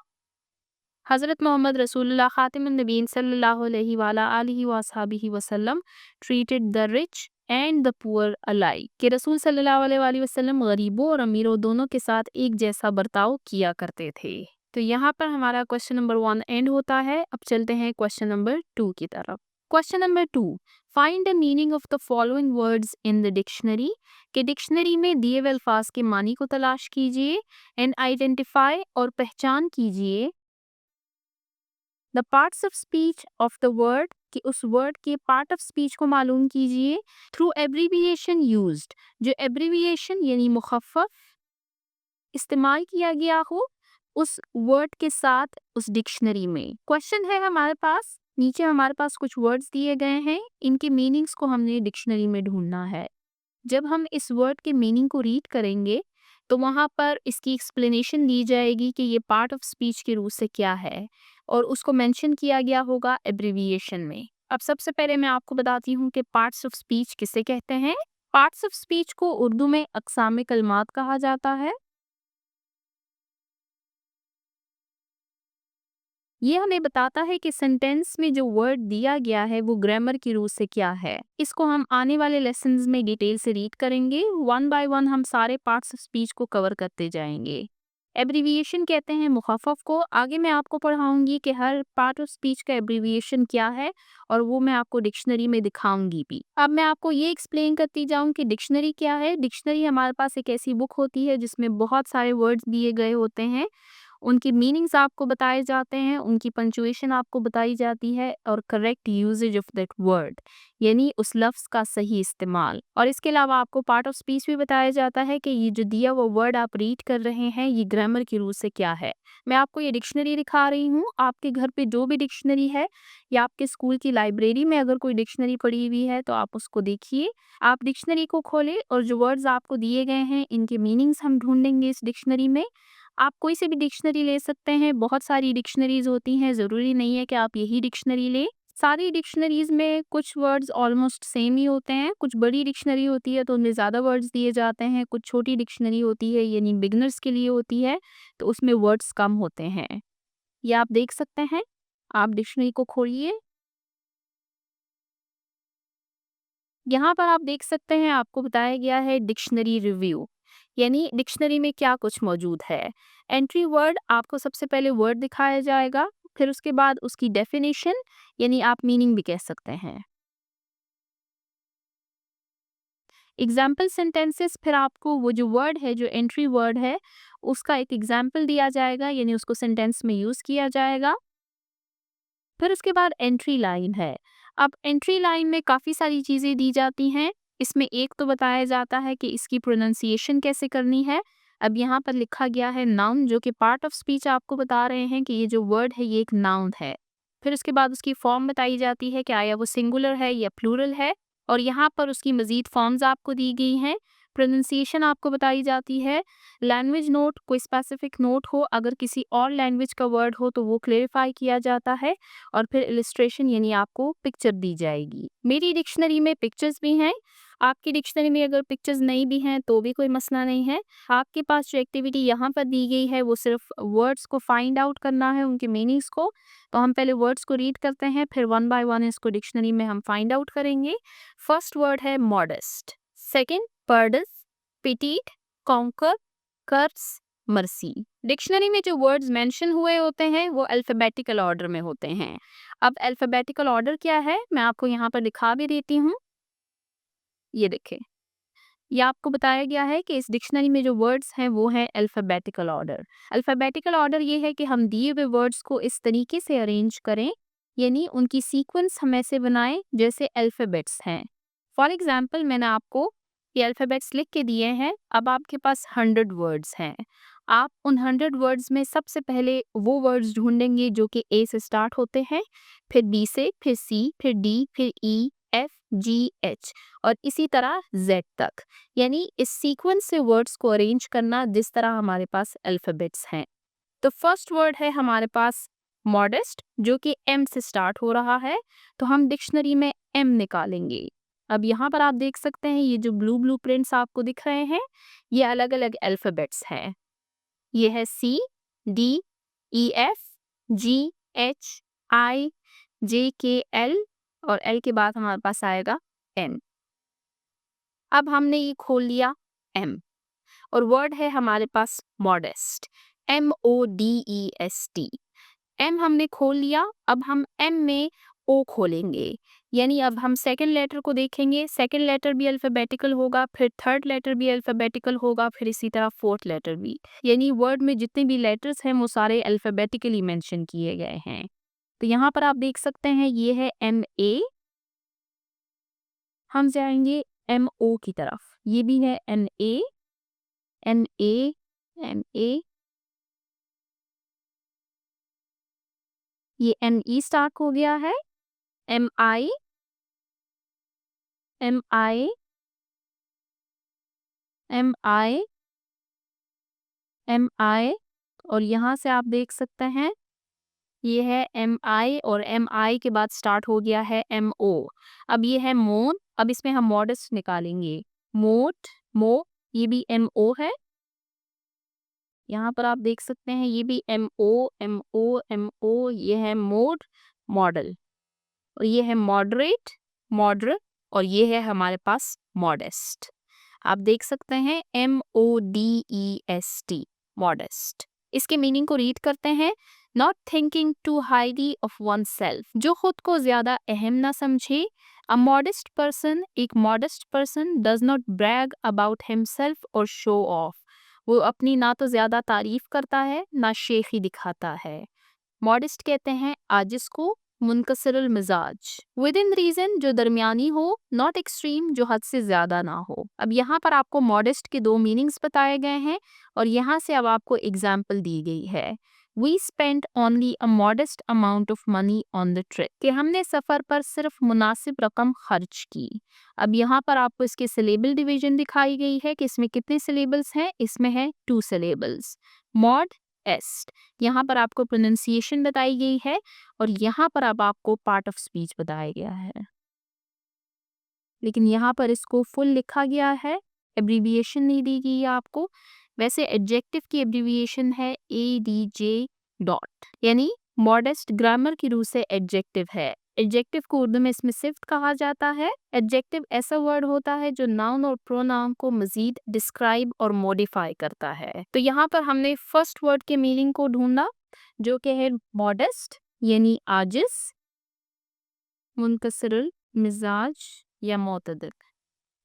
हज़रत मोहम्मद रसूलुल्लाह खातिमुन नबीय्यीन सल्लल्लाहु अलैहि वाला आलिहि वसहबिहि वसल्लम treated the rich and the poor alike, कि रसूल सल्लल्लाहु अलैहि वसल्लम गरीबों और अमीरों दोनों के साथ एक जैसा बर्ताव किया करते थे। तो यहाँ पर हमारा क्वेश्चन नंबर 1 एंड होता है। अब चलते हैं क्वेश्चन नंबर 2 की तरफ। Question number 2, find the meaning of the following words in the dictionary, कि डिक्शनरी में दिए हुए अल्फाज के मानी को तलाश कीजिए एंड आइडेंटिफाई और पहचान कीजिए the parts of speech of the word, कि उस वर्ड के पार्ट ऑफ स्पीच को मालूम कीजिए थ्रू एब्रीविएशन यूज्ड, जो एब्रीविएशन यानी मुखफ़्फ़फ इस्तेमाल किया गया हो उस वर्ड के साथ उस डिक्शनरी में। क्वेश्चन है हमारे पास, नीचे हमारे पास कुछ वर्ड्स दिए गए हैं, इनके मीनिंग्स को हमने डिक्शनरी में ढूंढना है। जब हम इस वर्ड के मीनिंग को रीड करेंगे तो वहाँ पर इसकी एक्सप्लेनेशन दी जाएगी कि ये पार्ट ऑफ स्पीच के रूप से क्या है और उसको मेंशन किया गया होगा एब्रीविएशन में। अब सबसे पहले मैं आपको बताती हूँ कि पार्ट्स ऑफ स्पीच किसे कहते हैं। पार्ट्स ऑफ स्पीच को उर्दू में अक़साम कलमात कहा जाता है। ये हमें बताता है कि सेंटेंस में जो वर्ड दिया गया है वो ग्रामर की रूप से क्या है। इसको हम आने वाले लेसन्स में डिटेल से रीड करेंगे। वन बाय वन हम सारे पार्ट्स ऑफ स्पीच को कवर करते जाएंगे। एब्रीविएशन कहते हैं मुखफ़्फ़फ को। आगे मैं आपको पढ़ाऊंगी कि हर पार्ट ऑफ स्पीच का एब्रीविएशन क्या है और वो मैं आपको डिक्शनरी में दिखाऊंगी भी। अब मैं आपको ये एक्सप्लेन करती जाऊँ कि डिक्शनरी क्या है। डिक्शनरी हमारे पास एक ऐसी बुक होती है जिसमें बहुत सारे वर्ड्स दिए गए होते हैं, उनकी मीनिंग्स आपको बताए जाते हैं, उनकी पंचुएशन आपको बताई जाती है और correct usage of that word, यानी उस लफ्ज़ का सही इस्तेमाल। और इसके अलावा आपको पार्ट ऑफ स्पीच भी बताया जाता है कि ये जो दिया वो वर्ड आप रीड कर रहे हैं ये ग्रामर की रूल से क्या है। मैं आपको ये डिक्शनरी दिखा रही हूँ। आपके घर पे जो भी डिक्शनरी है या आपके स्कूल की लाइब्रेरी में अगर कोई डिक्शनरी पड़ी हुई है तो आप उसको देखिए। आप डिक्शनरी को खोलें और जो वर्ड्स आपको दिए गए हैं इनके मीनिंग्स हम ढूंढेंगे इस डिक्शनरी में। आप कोई से भी डिक्शनरी ले सकते हैं, बहुत सारी डिक्शनरीज होती हैं, ज़रूरी नहीं है कि आप यही डिक्शनरी लें। सारी डिक्शनरीज में कुछ वर्ड्स ऑलमोस्ट सेम ही होते हैं। कुछ बड़ी डिक्शनरी होती है तो उनमें ज़्यादा वर्ड्स दिए जाते हैं, कुछ छोटी डिक्शनरी होती है यानी बिगनर्स के लिए होती है तो उसमें वर्ड्स कम होते हैं। ये आप देख सकते हैं। आप डिक्शनरी को खोलिए। यहाँ पर आप देख सकते हैं आपको बताया गया है डिक्शनरी रिव्यू, यानी डिक्शनरी में क्या कुछ मौजूद है। एंट्री वर्ड आपको सबसे पहले वर्ड दिखाया जाएगा, फिर उसके बाद उसकी डेफिनेशन यानी आप मीनिंग भी कह सकते हैं। एग्जाम्पल सेंटेंसेस, फिर आपको वो जो वर्ड है, जो एंट्री वर्ड है, उसका एक एग्जाम्पल दिया जाएगा यानी उसको सेंटेंस में यूज किया जाएगा। फिर उसके बाद एंट्री लाइन है। अब एंट्री लाइन में काफ़ी सारी चीज़ें दी जाती हैं। इसमें एक तो बताया जाता है कि इसकी प्रोनाउंसिएशन कैसे करनी है। अब यहाँ पर लिखा गया है नाउन, जो कि पार्ट ऑफ स्पीच आपको बता रहे हैं कि ये जो वर्ड है ये एक नाउन है। फिर उसके बाद उसकी फॉर्म बताई जाती है कि आया वो सिंगुलर है या प्लूरल है, और यहाँ पर उसकी मज़ीद फॉर्म्स आपको दी गई हैं। प्रोनाउंसिएशन आपको बताई जाती है। लैंग्वेज नोट, कोई स्पेसिफिक नोट हो, अगर किसी और लैंग्वेज का वर्ड हो तो वो क्लेरिफाई किया जाता है। और फिर इलिस्ट्रेशन यानी आपको पिक्चर दी जाएगी। मेरी डिक्शनरी में पिक्चर्स भी हैं। आपकी डिक्शनरी में अगर पिक्चर्स नहीं भी हैं तो भी कोई मसला नहीं है। आपके पास जो एक्टिविटी यहाँ पर दी गई है वो सिर्फ वर्ड्स को फाइंड आउट करना है, उनके मीनिंग्स को। तो हम पहले वर्ड्स को रीड करते हैं, फिर वन बाय वन इसको डिक्शनरी में हम फाइंड आउट करेंगे। फर्स्ट वर्ड है मॉडेस्ट, सेकंड पर्डस, पिटीट, कॉन्कर, कर्स, मर्सी। डिक्शनरी में जो वर्ड्स मेंशन हुए होते हैं वो अल्फाबेटिकल ऑर्डर में होते हैं। अब अल्फाबेटिकल ऑर्डर क्या है मैं आपको यहाँ पर दिखा भी देती हूँ। ये देखें, ये आपको बताया गया है कि इस डिक्शनरी में जो वर्ड्स हैं वो है अल्फाबेटिकल ऑर्डर। अल्फाबेटिकल ऑर्डर ये है कि हम दिए हुए वर्ड्स को इस तरीके से अरेंज करें, यानी उनकी सीक्वेंस हम ऐसे बनाएं जैसे अल्फाबेट्स हैं। फॉर एग्जाम्पल, मैंने आपको ये अल्फाबेट्स लिख के दिए हैं। अब आपके पास 100 वर्ड्स हैं। आप उन 100 वर्ड्स में सबसे पहले वो वर्ड्स ढूंढेंगे जो कि ए से स्टार्ट होते हैं, फिर बी से, फिर सी, फिर डी, फिर ई, एफ, जी, एच और इसी तरह जेड तक। यानी इस सीक्वेंस से वर्ड्स को अरेंज करना जिस तरह हमारे पास अल्फाबेट्स हैं। तो फर्स्ट वर्ड है हमारे पास मॉडेस्ट, जो कि एम से स्टार्ट हो रहा है, तो हम डिक्शनरी में एम निकालेंगे। अब यहाँ पर आप देख सकते हैं ये जो ब्लू ब्लू प्रिंट्स आपको दिख रहे हैं ये अलग अलग अल्फाबेट्स हैं। ये है सी, डी, ई, एफ, जी, एच, आई, जे, के, एल और एल के बाद हमारे पास आएगा एन। अब हमने ये खोल लिया एम, और वर्ड है हमारे पास मॉडेस्ट, MODEST। एम हमने खोल लिया। अब हम एम में ओ खोलेंगे, यानी अब हम सेकंड लेटर को देखेंगे। सेकंड लेटर भी अल्फाबेटिकल होगा, फिर थर्ड लेटर भी अल्फाबेटिकल होगा, फिर इसी तरह फोर्थ लेटर भी। यानी वर्ड में जितने भी लेटर्स हैं वो सारे अल्फाबेटिकली मेंशन किए गए हैं। तो यहाँ पर आप देख सकते हैं ये है MA। हम जाएंगे MO की तरफ, ये भी है NA, NA, NA, ये NE स्टार्ट हो गया है। MI, MI, MI, MI और यहाँ से आप देख सकते हैं ये है MI और MI के बाद स्टार्ट हो गया है MO। अब ये है मोन। अब इसमें हम मॉडेस्ट निकालेंगे। मोट, मो, ये भी MO है। यहाँ पर आप देख सकते हैं ये भी MO, MO, MO, ये है मोड, मॉडल और ये है मॉडरेट, मॉडरेट और ये है हमारे पास मॉडेस्ट। आप देख सकते हैं MODEST, मॉडेस्ट। इसके मीनिंग को रीड करते हैं। Not thinking too highly of oneself, जो खुद को ज्यादा अहम ना समझे। अ मॉडेस्ट पर्सन, एक modest person does not brag about himself or show off, वो अपनी ना तो ज्यादा तारीफ करता है ना शेखी दिखाता है। मॉडेस्ट कहते हैं आजिज को, मुनकसिरुल मिजाज, विद इन रीजन, जो दरमियानी हो, नॉट एक्सट्रीम, जो हद से ज्यादा ना हो। अब यहाँ पर आपको मॉडेस्ट के दो मीनिंग्स बताए गए हैं और यहाँ से अब आपको एग्जाम्पल दी गई है। We spent only a modest amount of money on the trip, कि हमने सफर पर सिर्फ मुनासिब रकम खर्च की। अब यहाँ पर आपको इसके सिलेबल डिवीजन दिखाई गई है कि इसमें कितने सिलेबल्स हैं। इसमें है 2 सिलेबल्स, मॉड एस्ट। यहाँ पर आपको प्रोनाउंसिएशन बताई गई है और यहाँ पर अब आपको पार्ट ऑफ स्पीच बताया गया है, लेकिन यहाँ पर इसको फुल लिखा गया है, एब्रीविएशन नहीं दी गई है आपको। वैसे एडजेक्टिव की एब्रीविएशन है ADJ डॉट, यानी मॉडेस्ट ग्रामर की रूह से एडजेक्टिव है। एडजेक्टिव को उर्दू में इसमें सिफ्त कहा जाता है। एडजेक्टिव ऐसा वर्ड होता है जो नाउन और प्रोनाउन को मजीद डिस्क्राइब और मॉडिफाई करता है। तो यहाँ पर हमने फर्स्ट वर्ड के मीनिंग को ढूंढा जो कि है मॉडेस्ट यानी आजिज, मुनकसिरुल मिजाज या मोतदिल।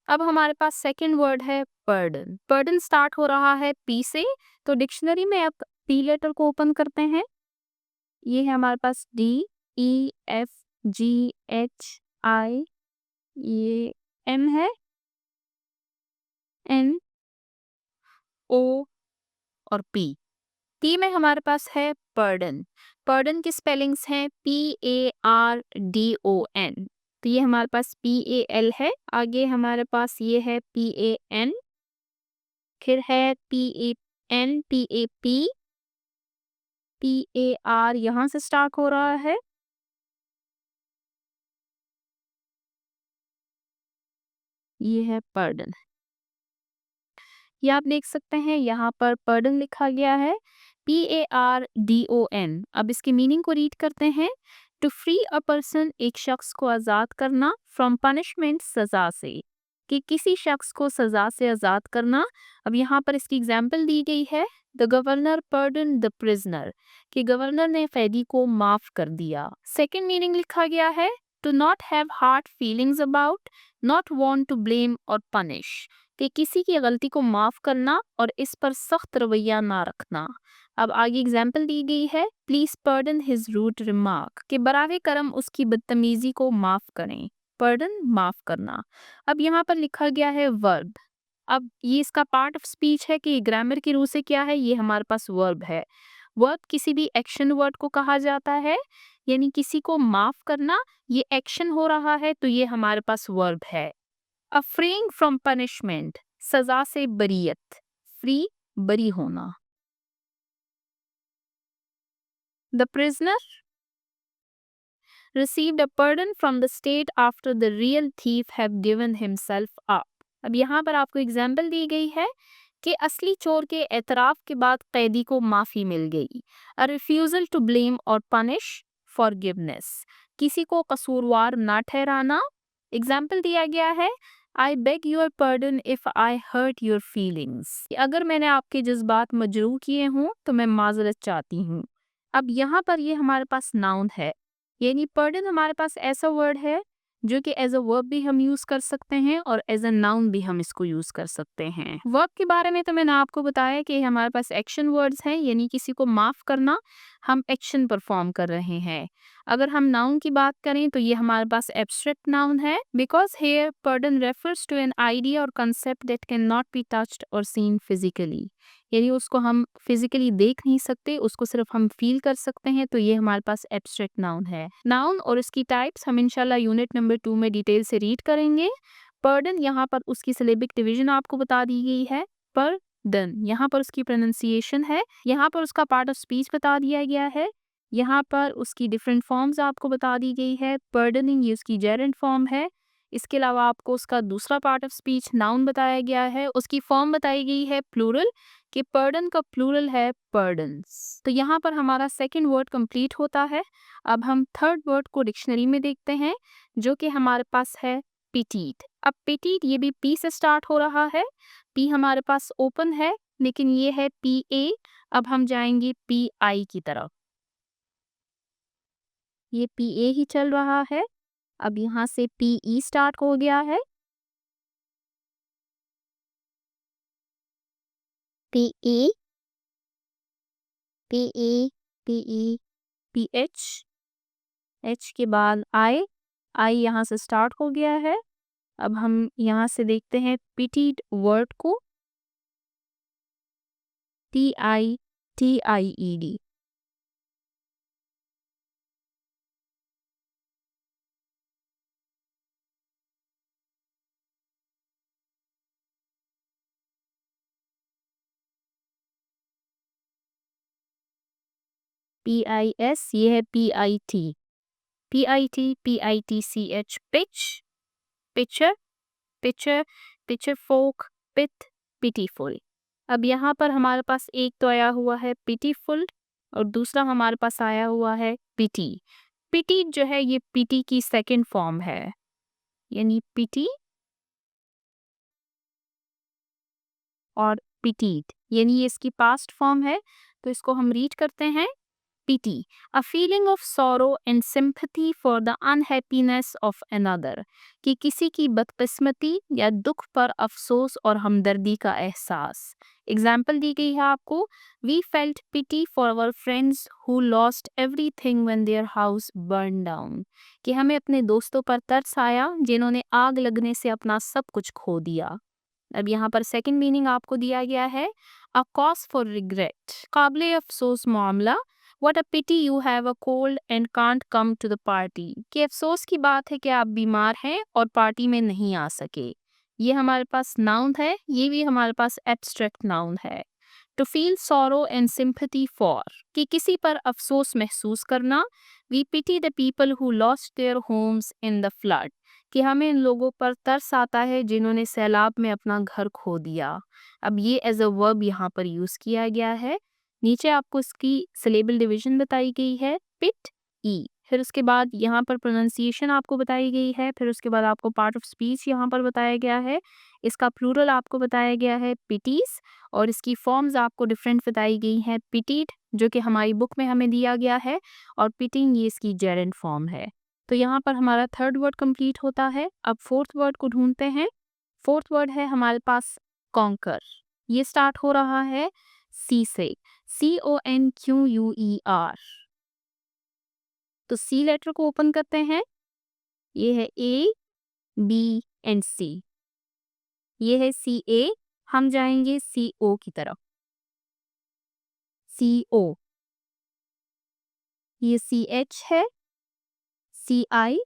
अब हमारे पास सेकंड वर्ड है पर्डन। पर्डन स्टार्ट हो रहा है पी से, तो डिक्शनरी में अब पी लेटर को ओपन करते हैं। ये है हमारे पास DEFGHI, ये M है, NO और P में हमारे पास है पर्डन। पर्डन की स्पेलिंग्स हैं PARDON। तो ये हमारे पास PAL है, आगे हमारे पास ये है PAN, फिर है PAN, PAR यहाँ से स्टार्ट हो रहा है, ये है पर्डन। ये आप देख सकते हैं यहाँ पर पर्डन लिखा गया है PARDON। अब इसकी मीनिंग को रीड करते हैं। टू फ्री अ पर्सन, एक शख्स को आज़ाद करना, फ्रॉम पनिशमेंट, सज़ा से, कि किसी शख्स को सज़ा से आज़ाद करना। अब यहाँ पर इसकी एग्जाम्पल दी गई है, the governor pardon the prisoner, कि गवर्नर ने कैदी को माफ़ कर दिया। सेकेंड मीनिंग लिखा गया है, to not have hard feelings about, not want to blame or punish, कि किसी की गलती को माफ करना और इस पर सख्त रवैया ना रखना। अब आगे एग्जाम्पल दी गई है, please pardon his rude remark, कि बरावे करम उसकी बदतमीजी को माफ करें। पर्डन माफ करना। अब यहाँ पर लिखा गया है वर्ब। अब ये इसका पार्ट ऑफ स्पीच है कि ग्रामर की रूह से क्या है, ये हमारे पास वर्ब है। वर्ब किसी भी एक्शन वर्ड को कहा जाता है, यानी किसी को माफ करना ये एक्शन हो रहा है, तो ये हमारे पास वर्ब है। फ्रीइंग फ्रॉम पनिशमेंट, सजा से बरीयत, फ्री बरी होना। The prisoner received a pardon from the state after the real thief have given himself up। अब यहाँ पर आपको एग्जाम्पल दी गई है कि असली चोर के एतराफ के बाद कैदी को माफी मिल गई। A refusal to blame or punish, forgiveness, किसी को कसूरवार ना ठहराना। एग्जाम्पल दिया गया है, I beg your pardon if I hurt your feelings, अगर मैंने आपके जज्बात मजरूह किए हों तो मैं माजरत चाहती हूँ। अब यहाँ पर ये हमारे पास नाउन है, यानी पर्डन हमारे पास ऐसा वर्ड है जो कि एज अ वर्ब भी हम यूज कर सकते हैं और एज अ नाउन भी हम इसको यूज कर सकते हैं। वर्ब के बारे में तो मैंने आपको बताया कि हमारे पास एक्शन वर्ड्स हैं, यानी किसी को माफ करना, हम एक्शन परफॉर्म कर रहे हैं। अगर हम नाउन की बात करें तो ये हमारे पास एब्स्ट्रैक्ट नाउन है, because here pardon refers to an idea or concept that can not be touched or seen physically, यानी उसको हम फिजिकली देख नहीं सकते, उसको सिर्फ हम फील कर सकते हैं, तो ये हमारे पास एब्स्ट्रैक्ट नाउन है। नाउन और इसकी टाइप्स हम इंशाल्लाह यूनिट नंबर 2 में डिटेल से रीड करेंगे। पर्डन यहाँ पर उसकी सिलेबिक डिवीजन आपको बता दी गई है। पर डन यहाँ पर उसकी प्रोनाउंसिएशन है, यहाँ पर उसका पार्ट ऑफ स्पीच बता दिया गया है, यहाँ पर उसकी डिफरेंट फॉर्म्स आपको बता दी गई है। पर्डनिंग ये उसकी जेरेंट फॉर्म है। इसके अलावा आपको उसका दूसरा पार्ट ऑफ स्पीच नाउन बताया गया है, उसकी फॉर्म बताई गई है प्लूरल, कि पर्डन का प्लूरल है पर्डन्स। तो यहाँ पर हमारा सेकंड वर्ड कंप्लीट होता है। अब हम थर्ड वर्ड को डिक्शनरी में देखते हैं, जो कि हमारे पास है पिटीट। अब पिटीट ये भी पी से स्टार्ट हो रहा है, पी हमारे पास ओपन है, लेकिन ये है PA। अब हम जाएंगे PI की तरफ, ये PA ही चल रहा है। अब यहाँ से PE स्टार्ट हो गया है, PE, PE, PE, PH, H के बाद I यहाँ से स्टार्ट हो गया है। अब हम यहाँ से देखते हैं पिटीट वर्ड को, PITIED। PIS ये है PIT, PITCH, pitch, picture, picture, picture folk, pith, pitiful. अब यहाँ पर हमारे पास एक तो आया हुआ है पिटीफुल और दूसरा हमारे पास आया हुआ है पिटी। पिटी जो है ये पीटी की सेकंड फॉर्म है, यानी पिटी और पिटीड, यानी ये इसकी पास्ट फॉर्म है। तो इसको हम रीड करते हैं, pity, a feeling of sorrow and sympathy for the unhappiness of another, कि किसी की बदकिस्मती या दुख पर अफसोस और हमदर्दी का एहसास। एग्जाम्पल दी गई है आपको, we felt pity for our friends who lost everything when their house burned down, कि हमें अपने दोस्तों पर तरस आया जिन्होंने आग लगने से अपना सब कुछ खो दिया। अब यहाँ पर सेकंड मीनिंग आपको दिया गया है, अ कॉज फॉर रिग्रेट, काबिले अफसोस मामला। What a pity you have a cold and can't come to the party, कि अफसोस की बात है कि आप बीमार हैं और पार्टी में नहीं आ सके। ये हमारे पास नाउन है, ये भी हमारे पास एब्स्ट्रैक्ट नाउन है। To feel sorrow and sympathy for, कि किसी पर अफसोस महसूस करना। We pity the people who lost their homes in the flood, कि हमें इन लोगों पर तरस आता है जिन्होंने सैलाब में अपना घर खो दिया। अब ये एज अ वर्ब यहाँ पर यूज किया गया है। नीचे आपको इसकी सिलेबल डिवीजन बताई गई है, पिट ई, फिर उसके बाद यहाँ पर प्रोनाउंसिएशन आपको बताई गई है, फिर उसके बाद आपको पार्ट ऑफ स्पीच यहाँ पर बताया गया है, इसका प्लूरल आपको बताया गया है पिटीज, और इसकी फॉर्म्स आपको डिफरेंट बताई गई हैं, पिटीड जो कि हमारी बुक में हमें दिया गया है, और पिटिंग ये इसकी जेरेंट फॉर्म है। तो यहाँ पर हमारा थर्ड वर्ड कंप्लीट होता है। अब फोर्थ वर्ड को ढूंढते हैं। फोर्थ वर्ड है हमारे पास कॉन्कर, ये स्टार्ट हो रहा है सी से, CONQUER। तो सी लेटर को ओपन करते हैं, ये है ABC, ये है CA, हम जाएंगे CO की तरफ, CO, ये CH है, CI,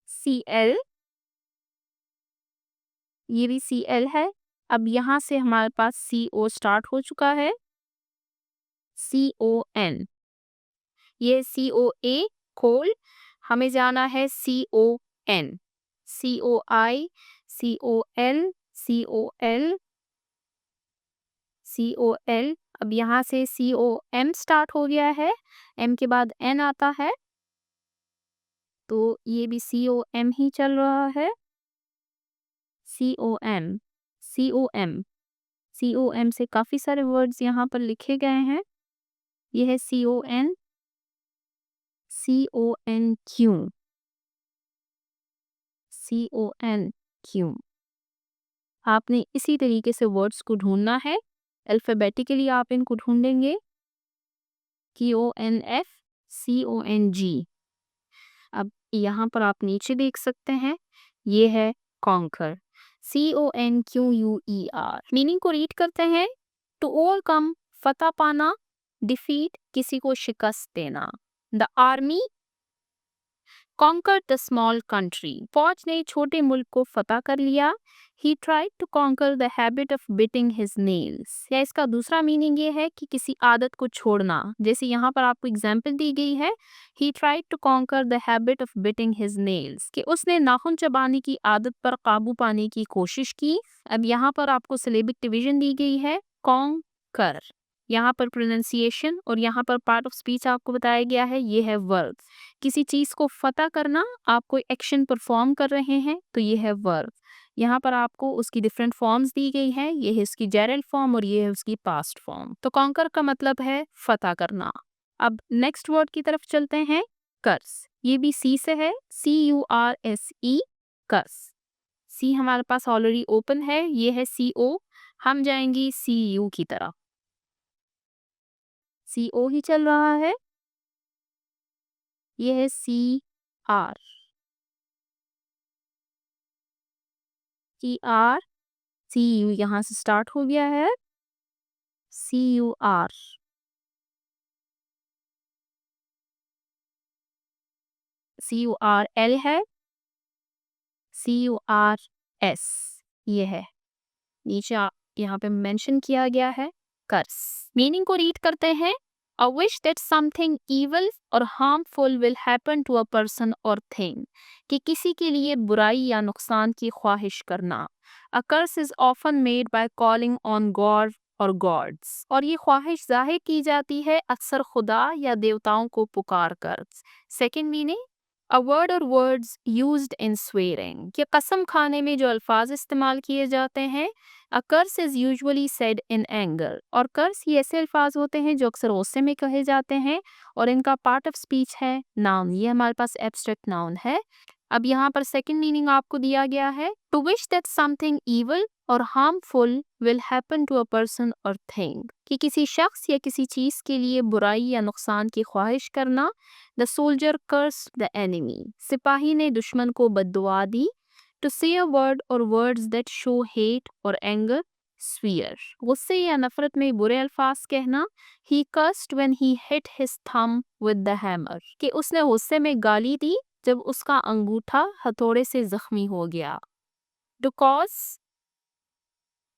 CL, ये भी CL है। अब यहाँ से हमारे पास CO स्टार्ट हो चुका है, CON, ये COA कोल्ड, हमें जाना है CON, COI, COL, COL, COL। अब यहाँ से COM स्टार्ट हो गया है, M के बाद N आता है, तो ये भी COM ही चल रहा है, COM, COM, COM से काफ़ी सारे वर्ड्स यहाँ पर लिखे गए हैं, ये है CON, CONQ, CONQ। आपने इसी तरीके से वर्ड्स को ढूंढना है, अल्फ़ाबेटिकली आप इनको ढूंढेंगे, KONF, CONG। अब यहाँ पर आप नीचे देख सकते हैं, ये है कॉन्कर, CONQUER। मीनिंग को रीड करते हैं, टू ओवरकम फतह पाना, डिफीट किसी को शिकस्त देना। The army conquered the small country, फौज ने छोटे मुल्क को फतह कर लिया। He tried to conquer the habit of biting his nails, या इसका दूसरा मीनिंग ये है कि किसी आदत को छोड़ना, जैसे यहाँ पर आपको एग्जाम्पल दी गई है, He tried to conquer the habit of biting his nails, कि उसने नाखून चबाने की आदत पर काबू पाने की कोशिश की। अब यहाँ पर आपको सिलेबिक डिवीजन दी गई है, conquer, यहाँ पर प्रोनाउंसिएशन, और यहाँ पर पार्ट ऑफ स्पीच आपको बताया गया है, ये है वर्ब। किसी चीज को फतह करना, आप कोई एक्शन परफॉर्म कर रहे हैं, तो ये है वर्ब। यहाँ पर आपको उसकी डिफरेंट फॉर्म्स दी गई है, ये है इसकी जेरल फॉर्म और ये है उसकी पास्ट फॉर्म। तो कॉन्कर का मतलब है फतह करना। अब नेक्स्ट वर्ड की तरफ चलते हैं, कर्स, ये भी सी से है, CURSE, कर्स। सी हमारे पास ऑलरेडी ओपन है, ये है CO, हम जाएंगे CU की तरफ, CO ही चल रहा है, ये है CR, CU यहाँ से स्टार्ट हो गया है, CUR, CURL है, CURS, ये है नीचे यहाँ पे मेंशन किया गया है, कर्स। मीनिंग को रीड करते हैं, a wish that something evil or harmful will happen to a person or thing, कि किसी के लिए बुराई या नुकसान की ख्वाहिश करना। A curse is often made by calling on god or gods, और ये ख्वाहिश जाहिर की जाती है अक्सर खुदा या देवताओं को पुकार कर। Second meaning, a word or words used in swearing, कि कसम खाने में जो अल्फाज इस्तेमाल किए जाते हैं। A curse is usually said in anger, और कर्स ये ऐसे अल्फाज होते हैं जो अक्सर गुस्से में कहे जाते हैं, और इनका पार्ट ऑफ स्पीच है नाउन। ये हमारे पास एब्स्ट्रैक्ट नाउन है। अब यहाँ पर सेकंड मीनिंग आपको दिया गया है, to wish that something evil or harmful will happen to a person or thing, कि किसी शख्स या किसी चीज के लिए बुराई या नुकसान की ख्वाहिश करना। The soldier curse the enemy, सिपाही ने दुश्मन को बद्दुआ दी। To say a word or words that show hate or anger, swear, गुस्से या नफरत में बुरे अल्फाज कहना। ही cursed when he hit his thumb with the hammer, कि उसने गुस्से में गाली दी जब उसका अंगूठा हथौड़े से जख्मी हो गया। टू कॉज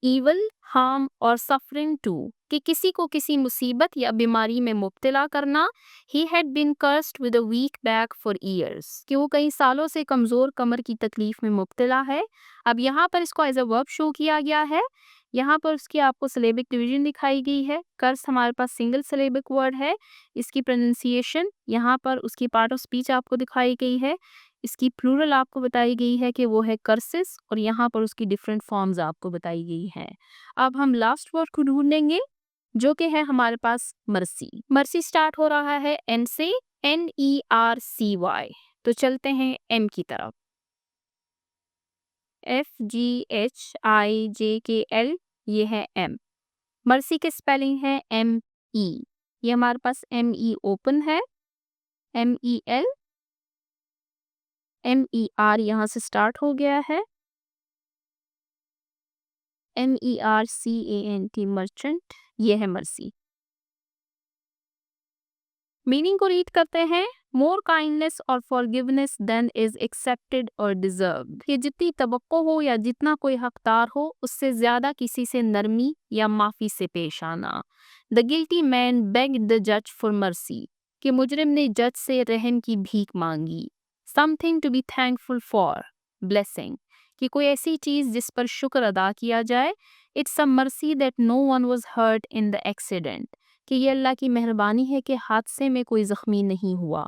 ईवल, हार्म और सफरिंग टू, कि किसी को किसी मुसीबत या बीमारी में मुब्तला करना। He had been cursed with a weak back for years, कि वो कई सालों से कमज़ोर कमर की तकलीफ में मुब्तला है। अब यहाँ पर इसको एज अ वर्ब शो किया गया है। यहाँ पर उसकी आपको सिलेबिक डिवीजन दिखाई गई है। कर्स हमारे पास सिंगल सिलेबिक वर्ड है। इसकी प्रोनाउंसिएशन यहाँ पर उसकी पार्ट ऑफ स्पीच आपको दिखाई गई है। इसकी प्लूरल आपको बताई गई है कि वो है कर्सिस, और यहाँ पर उसकी डिफरेंट फॉर्म्स आपको बताई गई हैं। अब हम लास्ट वर्ड को ढूंढेंगे जो कि है हमारे पास मर्सी। मर्सी स्टार्ट हो रहा है एन से, NERCY। तो चलते हैं एम की तरफ। FGHIJKL, ये है एम। मर्सी के स्पेलिंग है ME। ये हमारे पास ME ओपन है, MEL, MER यहाँ से स्टार्ट हो गया है, MERCANT, मर्चेंट, ये है मर्सी। मीनिंग को रीड करते हैं। मोर काइंडनेस और फॉरगिवनेस देन इज एक्सेप्टेड और डिजर्व्ड, कि जितनी तवक्को हो या जितना कोई हकदार हो उससे ज्यादा किसी से नरमी या माफी से पेश आना। The guilty man begged the जज फॉर मर्सी, कि मुजरिम ने जज से रहम की भीख मांगी। Something to be thankful for, blessing, कि कोई ऐसी चीज जिस पर शुक्र अदा किया जाए। It's a mercy that no one was hurt in the accident, कि ये अल्लाह की मेहरबानी है कि हादसे में कोई ज़ख्मी नहीं हुआ।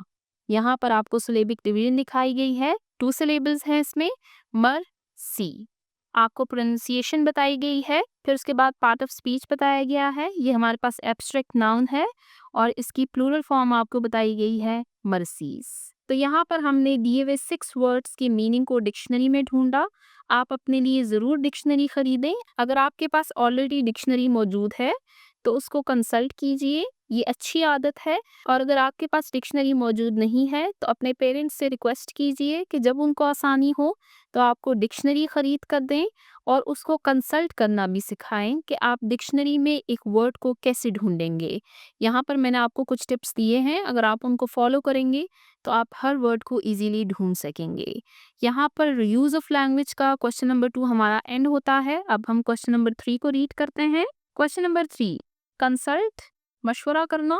यहाँ पर आपको सिलेबिक डिवीजन दिखाई गई है। 2 सिलेबल्स हैं इसमें, मर सी। आपको प्रोनाउंसिएशन बताई गई है, फिर उसके बाद पार्ट ऑफ स्पीच बताया गया है। ये हमारे पास एब्स्ट्रैक्ट नाउन है, और इसकी प्लूरल फॉर्म आपको बताई गई है मर्सीज। तो यहाँ पर हमने दिए हुए 6 वर्ड्स की मीनिंग को डिक्शनरी में ढूंढा। आप अपने लिए ज़रूर डिक्शनरी खरीदें। अगर आपके पास ऑलरेडी डिक्शनरी मौजूद है तो उसको कंसल्ट कीजिए, ये अच्छी आदत है। और अगर आपके पास डिक्शनरी मौजूद नहीं है तो अपने पेरेंट्स से रिक्वेस्ट कीजिए कि जब उनको आसानी हो तो आपको डिक्शनरी ख़रीद कर दें, और उसको कंसल्ट करना भी सिखाएं कि आप डिक्शनरी में एक वर्ड को कैसे ढूंढेंगे। यहाँ पर मैंने आपको कुछ टिप्स दिए हैं, अगर आप उनको फॉलो करेंगे तो आप हर वर्ड को इजीली ढूंढ सकेंगे। यहाँ पर यूज़ ऑफ लैंग्वेज का क्वेश्चन नंबर 2 हमारा एंड होता है। अब हम क्वेश्चन नंबर 3 को रीड करते हैं। क्वेश्चन नंबर 3, कंसल्ट, मशवरा करना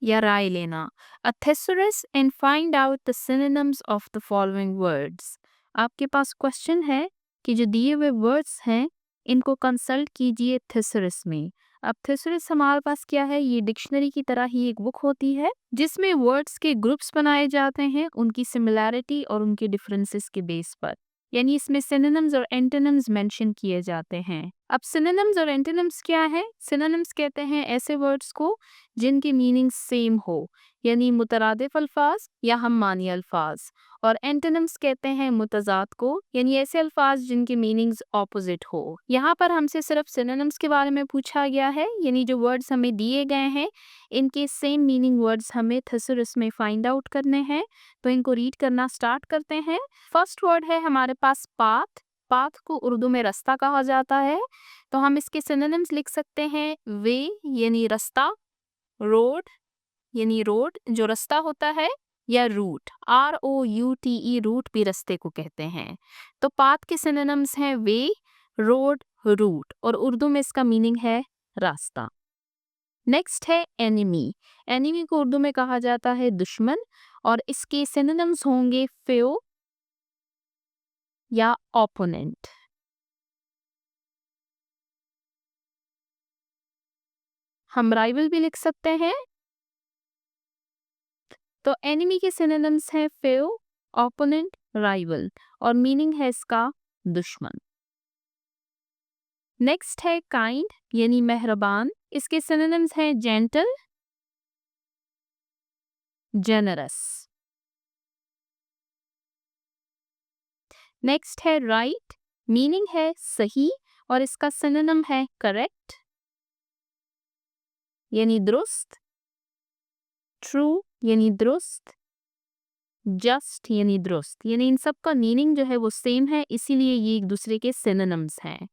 या राय लेना। अ thesaurus and find out the synonyms of the following words। आपके पास क्वेश्चन है कि जो दिए हुए वर्ड्स हैं इनको कंसल्ट कीजिए thesaurus में। अब thesaurus हमारे पास क्या है, ये डिक्शनरी की तरह ही एक बुक होती है जिसमें वर्ड्स के ग्रुप्स बनाए जाते हैं उनकी सिमिलैरिटी और उनके डिफरेंसेस के बेस पर, यानी इसमें सिनोनिम्स और एंटोनिम्स मेंशन किए जाते हैं। अब सिनोनिम्स और एंटोनिम्स क्या है? सिनोनिम्स कहते हैं ऐसे वर्ड्स को जिनकी मीनिंग सेम हो, यानी मुतरादिफ अल्फाज या हम मानी अल्फाज। और एंटोनिम्स कहते हैं मुतजाद को, यानी ऐसे अल्फाज जिनकी मीनिंग्स ऑपोजिट हो। यहाँ पर हमसे सिर्फ सिनोनिम्स के बारे में पूछा गया है, यानी जो वर्ड्स हमें दिए गए हैं इनके सेम मीनिंग वर्ड्स हमें thesaurus में फाइंड आउट करने हैं। तो इनको रीड करना स्टार्ट करते हैं। फर्स्ट वर्ड है हमारे पास पाथ। पाथ को उर्दू में रास्ता कहा जाता है, तो हम इसके सिनोनिम्स लिख सकते हैं वे यानी रास्ता, रोड यानी रोड जो रास्ता होता है, या रूट, ROUTE, रूट भी रास्ते को कहते हैं। तो पाथ के सिनोनिम्स हैं वे, रोड, रूट, और उर्दू में इसका मीनिंग है रास्ता। नेक्स्ट है एनिमी। एनिमी को उर्दू में कहा जाता है दुश्मन, और इसके सिनोनिम्स होंगे फेओ या ओपोनेंट। हम राइवल भी लिख सकते हैं। तो एनिमी के सिनोनिम्स हैं फेव, ओपोनेंट, राइवल और मीनिंग है इसका दुश्मन। नेक्स्ट है काइंड यानी मेहरबान, इसके सिनोनिम्स हैं जेंटल, जेनरस। नेक्स्ट है राइट, मीनिंग है सही और इसका सिनोनिम है करेक्ट यानी दुरुस्त, ट्रू यानी दुरुस्त, जस्ट यानी दुरुस्त, यानी इन सब का मीनिंग जो है वो सेम है, इसीलिए ये एक दूसरे के सिनोनिम्स हैं।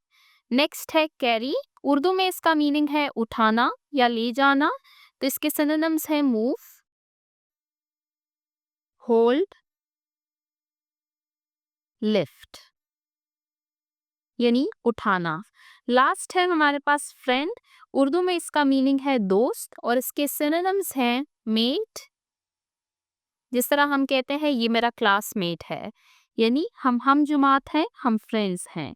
नेक्स्ट है कैरी, उर्दू में इसका मीनिंग है उठाना या ले जाना, तो इसके सिनोनिम्स हैं मूव, होल्ड, लिफ्ट यानी उठाना। लास्ट है हमारे पास फ्रेंड, उर्दू में इसका मीनिंग है दोस्त और इसके सिनोनिम्स हैं मेट, जिस तरह हम कहते हैं ये मेरा क्लासमेट है, यानी हम जुमात हैं, हम फ्रेंड्स हैं।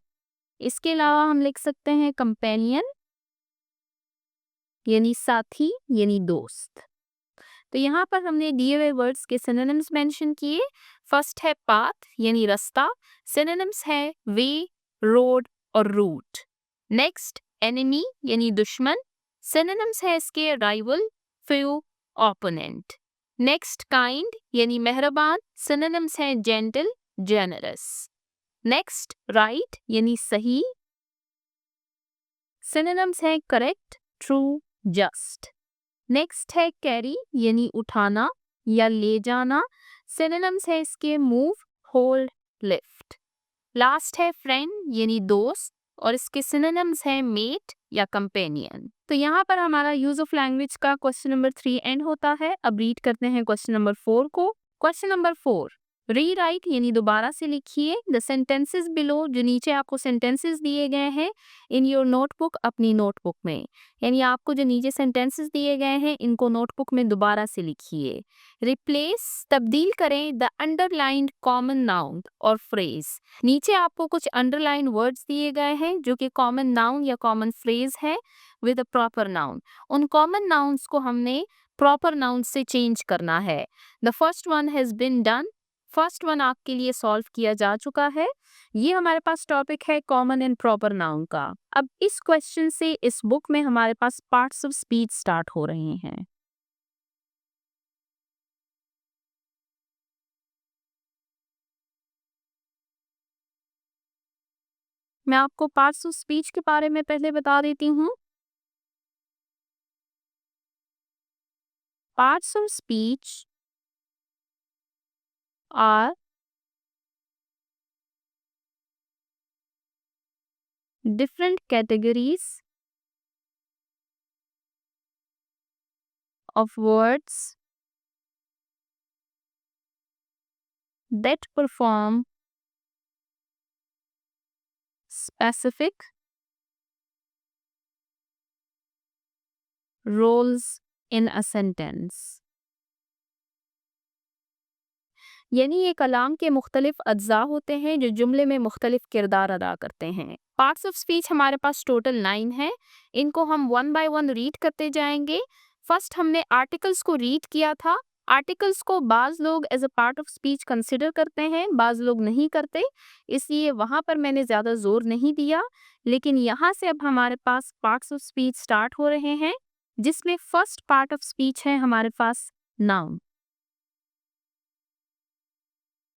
इसके अलावा हम लिख सकते हैं कंपेनियन यानी साथी यानी दोस्त। तो यहाँ पर हमने दिए हुए वर्ड्स के सिनोनिम्स मेंशन किए। फर्स्ट है पाथ यानी रास्ता, सिनोनिम्स है वे, रोड और रूट। नेक्स्ट एनिमी यानी दुश्मन, सिनोनिम्स है इसके rival, few, opponent. Next kind यानी मेहरबान, सिनोनिम्स है जेंटल, जेनरस। नेक्स्ट राइट यानी सही, सिनोनिम्स है करेक्ट, ट्रू, जस्ट। नेक्स्ट है कैरी यानी उठाना या ले जाना, सिनोनिम्स है इसके मूव, होल्ड, लिफ्ट। लास्ट है फ्रेंड यानी दोस्त और इसके सिनोनिम्स हैं मेट या कंपेनियन। तो यहाँ पर हमारा यूज ऑफ लैंग्वेज का क्वेश्चन नंबर 3 एंड होता है। अब रीड करते हैं क्वेश्चन नंबर 4 को। क्वेश्चन नंबर 4, रीराइट यानी दोबारा से लिखिए द सेंटेंसेस बिलो, जो नीचे आपको सेंटेंसेस दिए गए हैं, इन योर नोटबुक, अपनी नोटबुक में। यानी आपको जो नीचे सेंटेंसेस दिए गए हैं इनको नोटबुक में दोबारा से लिखिए। रिप्लेस, तब्दील करें द अंडरलाइंड कॉमन नाउन और फ्रेज। नीचे आपको कुछ अंडरलाइन वर्ड्स दिए गए हैं जो कि कॉमन नाउन या कॉमन फ्रेज है विद अ प्रॉपर नाउन। उन कॉमन नाउन्स को हमने प्रॉपर नाउन से चेंज करना है। The first one has been done, first one आपके लिए सॉल्व किया जा चुका है। ये हमारे पास टॉपिक है कॉमन एंड प्रॉपर नाउन का। अब इस क्वेश्चन से इस बुक में हमारे पास पार्ट्स ऑफ स्पीच स्टार्ट हो रहे हैं। मैं आपको पार्ट्स ऑफ स्पीच के बारे में पहले बता देती हूँ। Parts of speech are different categories of words that perform specific roles in a sentence। यानी ये कलाम के मुख्तलिफ अज्जा होते हैं जो जुमले में मुख्तलिफ किरदार अदा करते हैं। पार्ट्स ऑफ स्पीच हमारे पास टोटल 9 है। इनको हम वन बाय वन रीड करते जाएंगे। फर्स्ट हमने आर्टिकल्स को रीड किया था। आर्टिकल्स को बाज लोग as a part of speech consider करते हैं, बाज लोग नहीं करते, इसलिए वहाँ पर मैंने ज़्यादा जोर नहीं दिया। लेकिन यहाँ से अब हमारे पास पार्ट्स ऑफ स्पीच स्टार्ट हो रहे हैं, जिसमें फर्स्ट पार्ट ऑफ स्पीच है हमारे पास नाउन,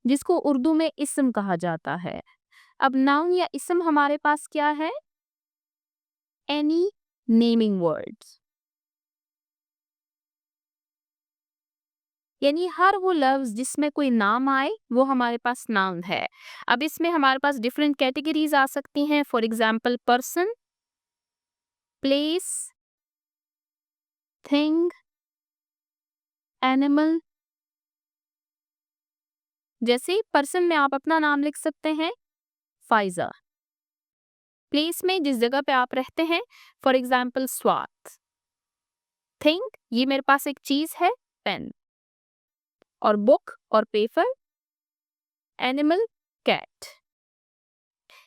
जिसको उर्दू में इस्म कहा जाता है। अब नाउन या इस्म हमारे पास क्या है? एनी नेमिंग वर्ड्स, यानी हर वो लफ्ज जिसमें कोई नाम आए वो हमारे पास नाउन है। अब इसमें हमारे पास डिफरेंट कैटेगरीज आ सकती हैं। For example person, place, thing, animal. जैसे पर्सन में आप अपना नाम लिख सकते हैं फाइजा। प्लेस में जिस जगह पे आप रहते हैं, फॉर एग्जाम्पल स्वात। थिंग, ये मेरे पास एक चीज है, पेन। और बुक और पेपर, एनिमल, कैट।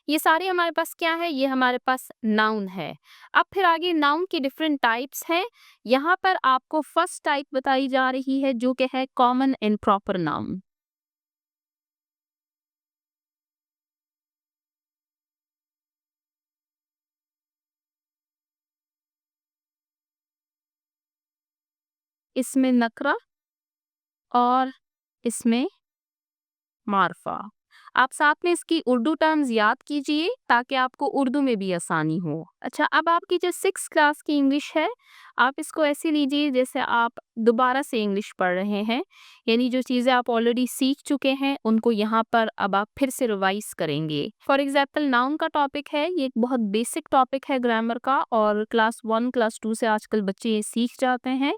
ये सारे हमारे पास क्या है, ये हमारे पास नाउन है। अब फिर आगे नाउन के डिफरेंट टाइप्स हैं। यहाँ पर आपको फर्स्ट टाइप बताई जा रही है जो कि है कॉमन एंड प्रॉपर नाउन। इसमें नकरा और इसमें मार्फा। आप साथ में इसकी उर्दू टर्म्स याद कीजिए ताकि आपको उर्दू में भी आसानी हो। अच्छा, अब आपकी जो 6th क्लास की इंग्लिश है, आप इसको ऐसे लीजिए जैसे आप दोबारा से इंग्लिश पढ़ रहे हैं। यानी जो चीज़ें आप ऑलरेडी सीख चुके हैं उनको यहाँ पर अब आप फिर से रिवाइज करेंगे। फॉर एग्जाम्पल नाउन का टॉपिक है, ये एक बहुत बेसिक टॉपिक है ग्रामर का, और क्लास 1 क्लास 2 से आजकल बच्चे ये सीख जाते हैं।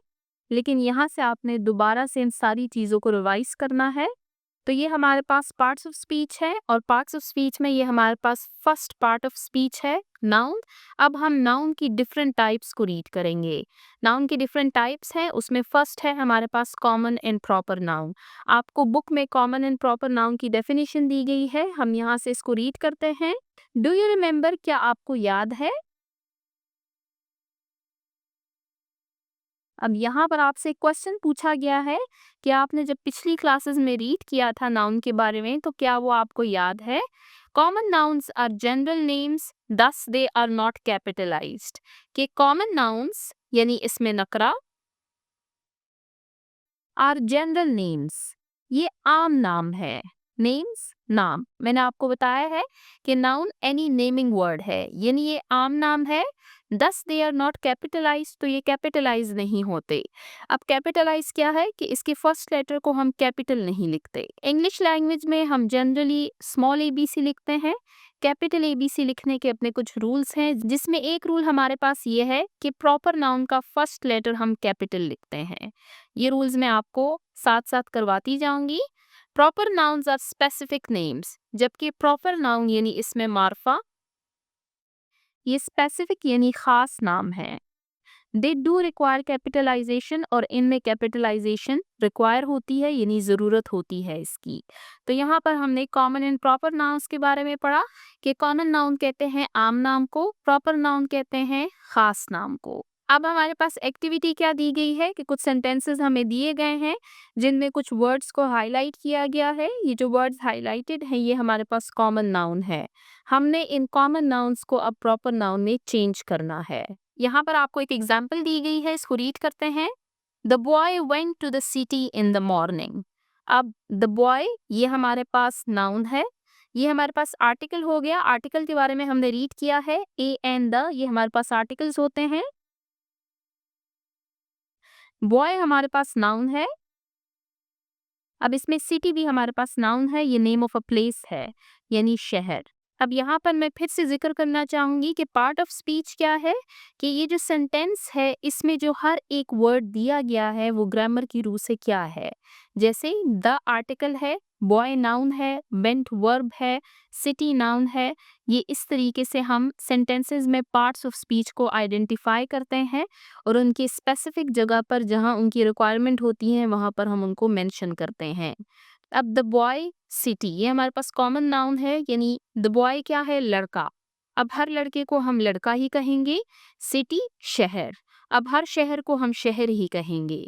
लेकिन यहाँ से आपने दोबारा से इन सारी चीज़ों को रिवाइज करना है। तो ये हमारे पास पार्ट्स ऑफ स्पीच है, और पार्ट्स ऑफ स्पीच में ये हमारे पास फर्स्ट पार्ट ऑफ स्पीच है नाउन। अब हम नाउन की डिफरेंट टाइप्स को रीड करेंगे। नाउन की डिफरेंट टाइप्स हैं, उसमें फर्स्ट है हमारे पास कॉमन एंड प्रॉपर नाउन। आपको बुक में कॉमन एंड प्रॉपर नाउन की डेफिनेशन दी गई है, हम यहाँ से इसको रीड करते हैं। डू यू रिमेंबर, क्या आपको याद है? अब यहाँ पर आपसे एक क्वेश्चन पूछा गया है कि आपने जब पिछली क्लासेस में रीड किया था नाउन के बारे में, तो क्या वो आपको याद है? Common nouns are general names, thus they are not capitalized. कि कॉमन नाउन्स यानी इसमें नकरा, आर जनरल नेम्स, ये आम नाम है। नेम्स नाम, मैंने आपको बताया है कि नाउन एनी नेमिंग वर्ड है, यानी ये आम नाम है। दस दे आर नॉट कैपिटलाइज, तो ये कैपिटलाइज नहीं होते। अब कैपिटलाइज क्या है कि इसके फर्स्ट लेटर को हम कैपिटल नहीं लिखते। इंग्लिश लैंग्वेज में हम जनरली स्मॉल एबीसी लिखते हैं। कैपिटल एबीसी लिखने के अपने कुछ रूल्स हैं, जिसमें एक रूल हमारे पास ये है कि प्रॉपर नाउन का फर्स्ट लेटर हम कैपिटल लिखते हैं। ये रूल्स मैं आपको साथ साथ करवाती जाऊंगी। Proper nouns are specific names, जबकि प्रॉपर नाउन यानी इसमें मार्फा, ये स्पेसिफिक यानी खास नाम है। दे डू रिक्वायर कैपिटलाइजेशन, और इनमें कैपिटलाइजेशन रिक्वायर होती है यानी ज़रूरत होती है इसकी। तो यहाँ पर हमने कॉमन एंड प्रॉपर नाउन्स के बारे में पढ़ा कि कॉमन नाउन कहते हैं आम नाम को, प्रॉपर नाउन कहते हैं खास नाम को। अब हमारे पास एक्टिविटी क्या दी गई है कि कुछ सेंटेंसेस हमें दिए गए हैं जिनमें कुछ वर्ड्स को हाईलाइट किया गया है। ये जो वर्ड्स हाईलाइटेड हैं ये हमारे पास कॉमन नाउन है। हमने इन कॉमन नाउन्स को अब प्रॉपर नाउन में चेंज करना है। यहाँ पर आपको एक एग्जाम्पल दी गई है, इसको रीड करते हैं। The boy went to the city in the morning. अब द बॉय ये हमारे पास नाउन है, ये हमारे पास आर्टिकल हो गया। आर्टिकल के बारे में हमने रीड किया है, ए एंड द, ये हमारे पास आर्टिकल्स होते हैं। बॉय हमारे पास नाउन है। अब इसमें सिटी भी हमारे पास नाउन है, ये नेम ऑफ अ प्लेस है यानी शहर। अब यहाँ पर मैं फिर से जिक्र करना चाहूंगी कि पार्ट ऑफ स्पीच क्या है, कि ये जो सेंटेंस है इसमें जो हर एक वर्ड दिया गया है वो ग्रामर की रूह से क्या है। जैसे द आर्टिकल है, बॉय नाउन है, वेंट वर्ब है, सिटी नाउन है। ये इस तरीके से हम सेंटेंसेस में पार्ट्स ऑफ स्पीच को आइडेंटिफाई करते हैं, और उनकी स्पेसिफिक जगह पर जहाँ उनकी रिक्वायरमेंट होती है वहाँ पर हम उनको मेंशन करते हैं। अब द बॉय सिटी, ये हमारे पास कॉमन नाउन है, यानी द बॉय क्या है, लड़का। अब हर लड़के को हम लड़का ही कहेंगे। सिटी शहर, अब हर शहर को हम शहर ही कहेंगे।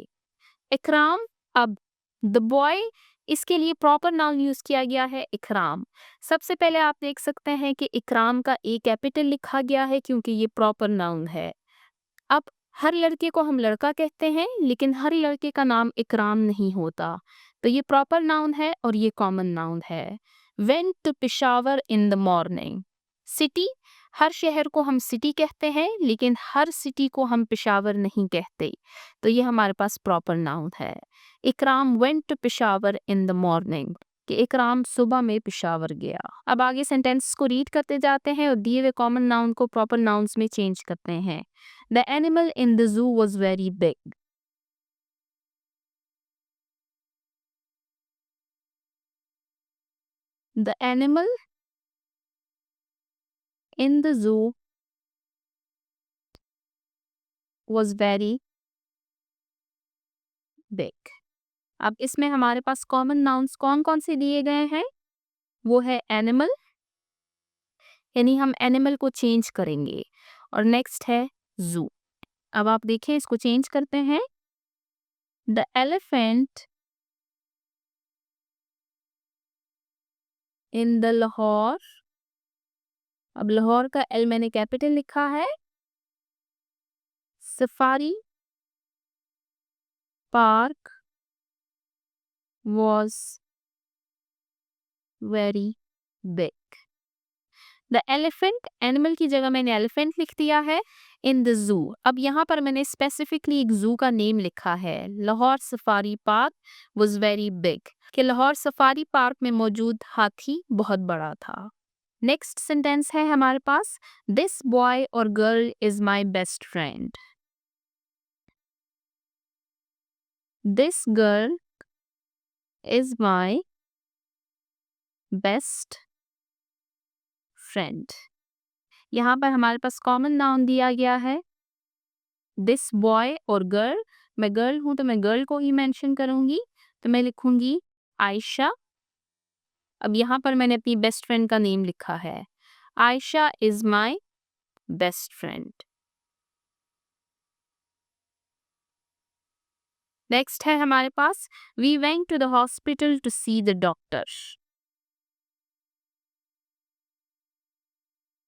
इकराम, अब द बॉय, इसके लिए प्रॉपर नाउन यूज किया गया है इकराम। सबसे पहले आप देख सकते हैं कि इकराम का ए कैपिटल लिखा गया है क्योंकि ये प्रॉपर नाउन है। अब हर लड़के को हम लड़का कहते हैं, लेकिन हर लड़के का नाम इकराम नहीं होता। तो ये प्रॉपर नाउन है और ये कॉमन नाउन है। Went to Peshawar in the morning. City, हर शहर को हम सिटी कहते हैं, लेकिन हर सिटी को हम पिशावर नहीं कहते। तो ये हमारे पास प्रॉपर नाउन है। Ikram went to Peshawar in the morning, कि इकराम सुबह में पिशावर गया। अब आगे सेंटेंस को रीड करते जाते हैं और दिए हुए कॉमन नाउन को प्रॉपर नाउन्स में चेंज करते हैं। The animal in the zoo was very big. The animal in the zoo was very big. अब इसमें हमारे पास कॉमन नाउन्स कौन कौन से दिए गए हैं? वो है एनिमल, यानी हम एनिमल को चेंज करेंगे। और नेक्स्ट है जू। अब आप देखें, इसको चेंज करते हैं। The elephant in the Lahore. अब लाहौर का एल मैंने कैपिटल लिखा है। Safari park was very big. The elephant, animal की जगह मैंने एलिफेंट लिख दिया है। इन द जू, अब यहाँ पर मैंने स्पेसिफिकली एक जू का नेम लिखा है। Lahore safari park was very big, कि लाहौर सफारी पार्क में मौजूद हाथी बहुत बड़ा था। नेक्स्ट सेंटेंस है हमारे पास, दिस बॉय और girl is my best friend. This girl is my best friend. यहाँ पर हमारे पास कॉमन नाउन दिया गया है दिस बॉय और गर्ल। मैं गर्ल हूं तो मैं गर्ल को ही मेंशन करूंगी, तो मैं लिखूंगी आयशा। अब यहाँ पर मैंने अपनी बेस्ट फ्रेंड का नेम लिखा है। Ayesha is my best friend. Next है हमारे पास, we went to the hospital to see the doctor.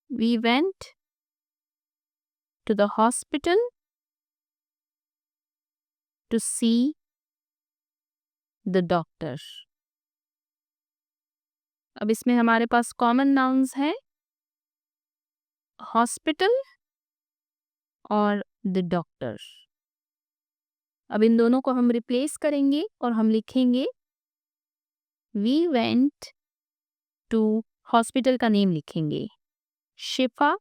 We went to the hospital to see the doctor. अब इसमें हमारे पास कॉमन नाउन्स हैं हॉस्पिटल और द डॉक्टर। अब इन दोनों को हम रिप्लेस करेंगे और हम लिखेंगे वी वेंट टू, हॉस्पिटल का नेम लिखेंगे Shifa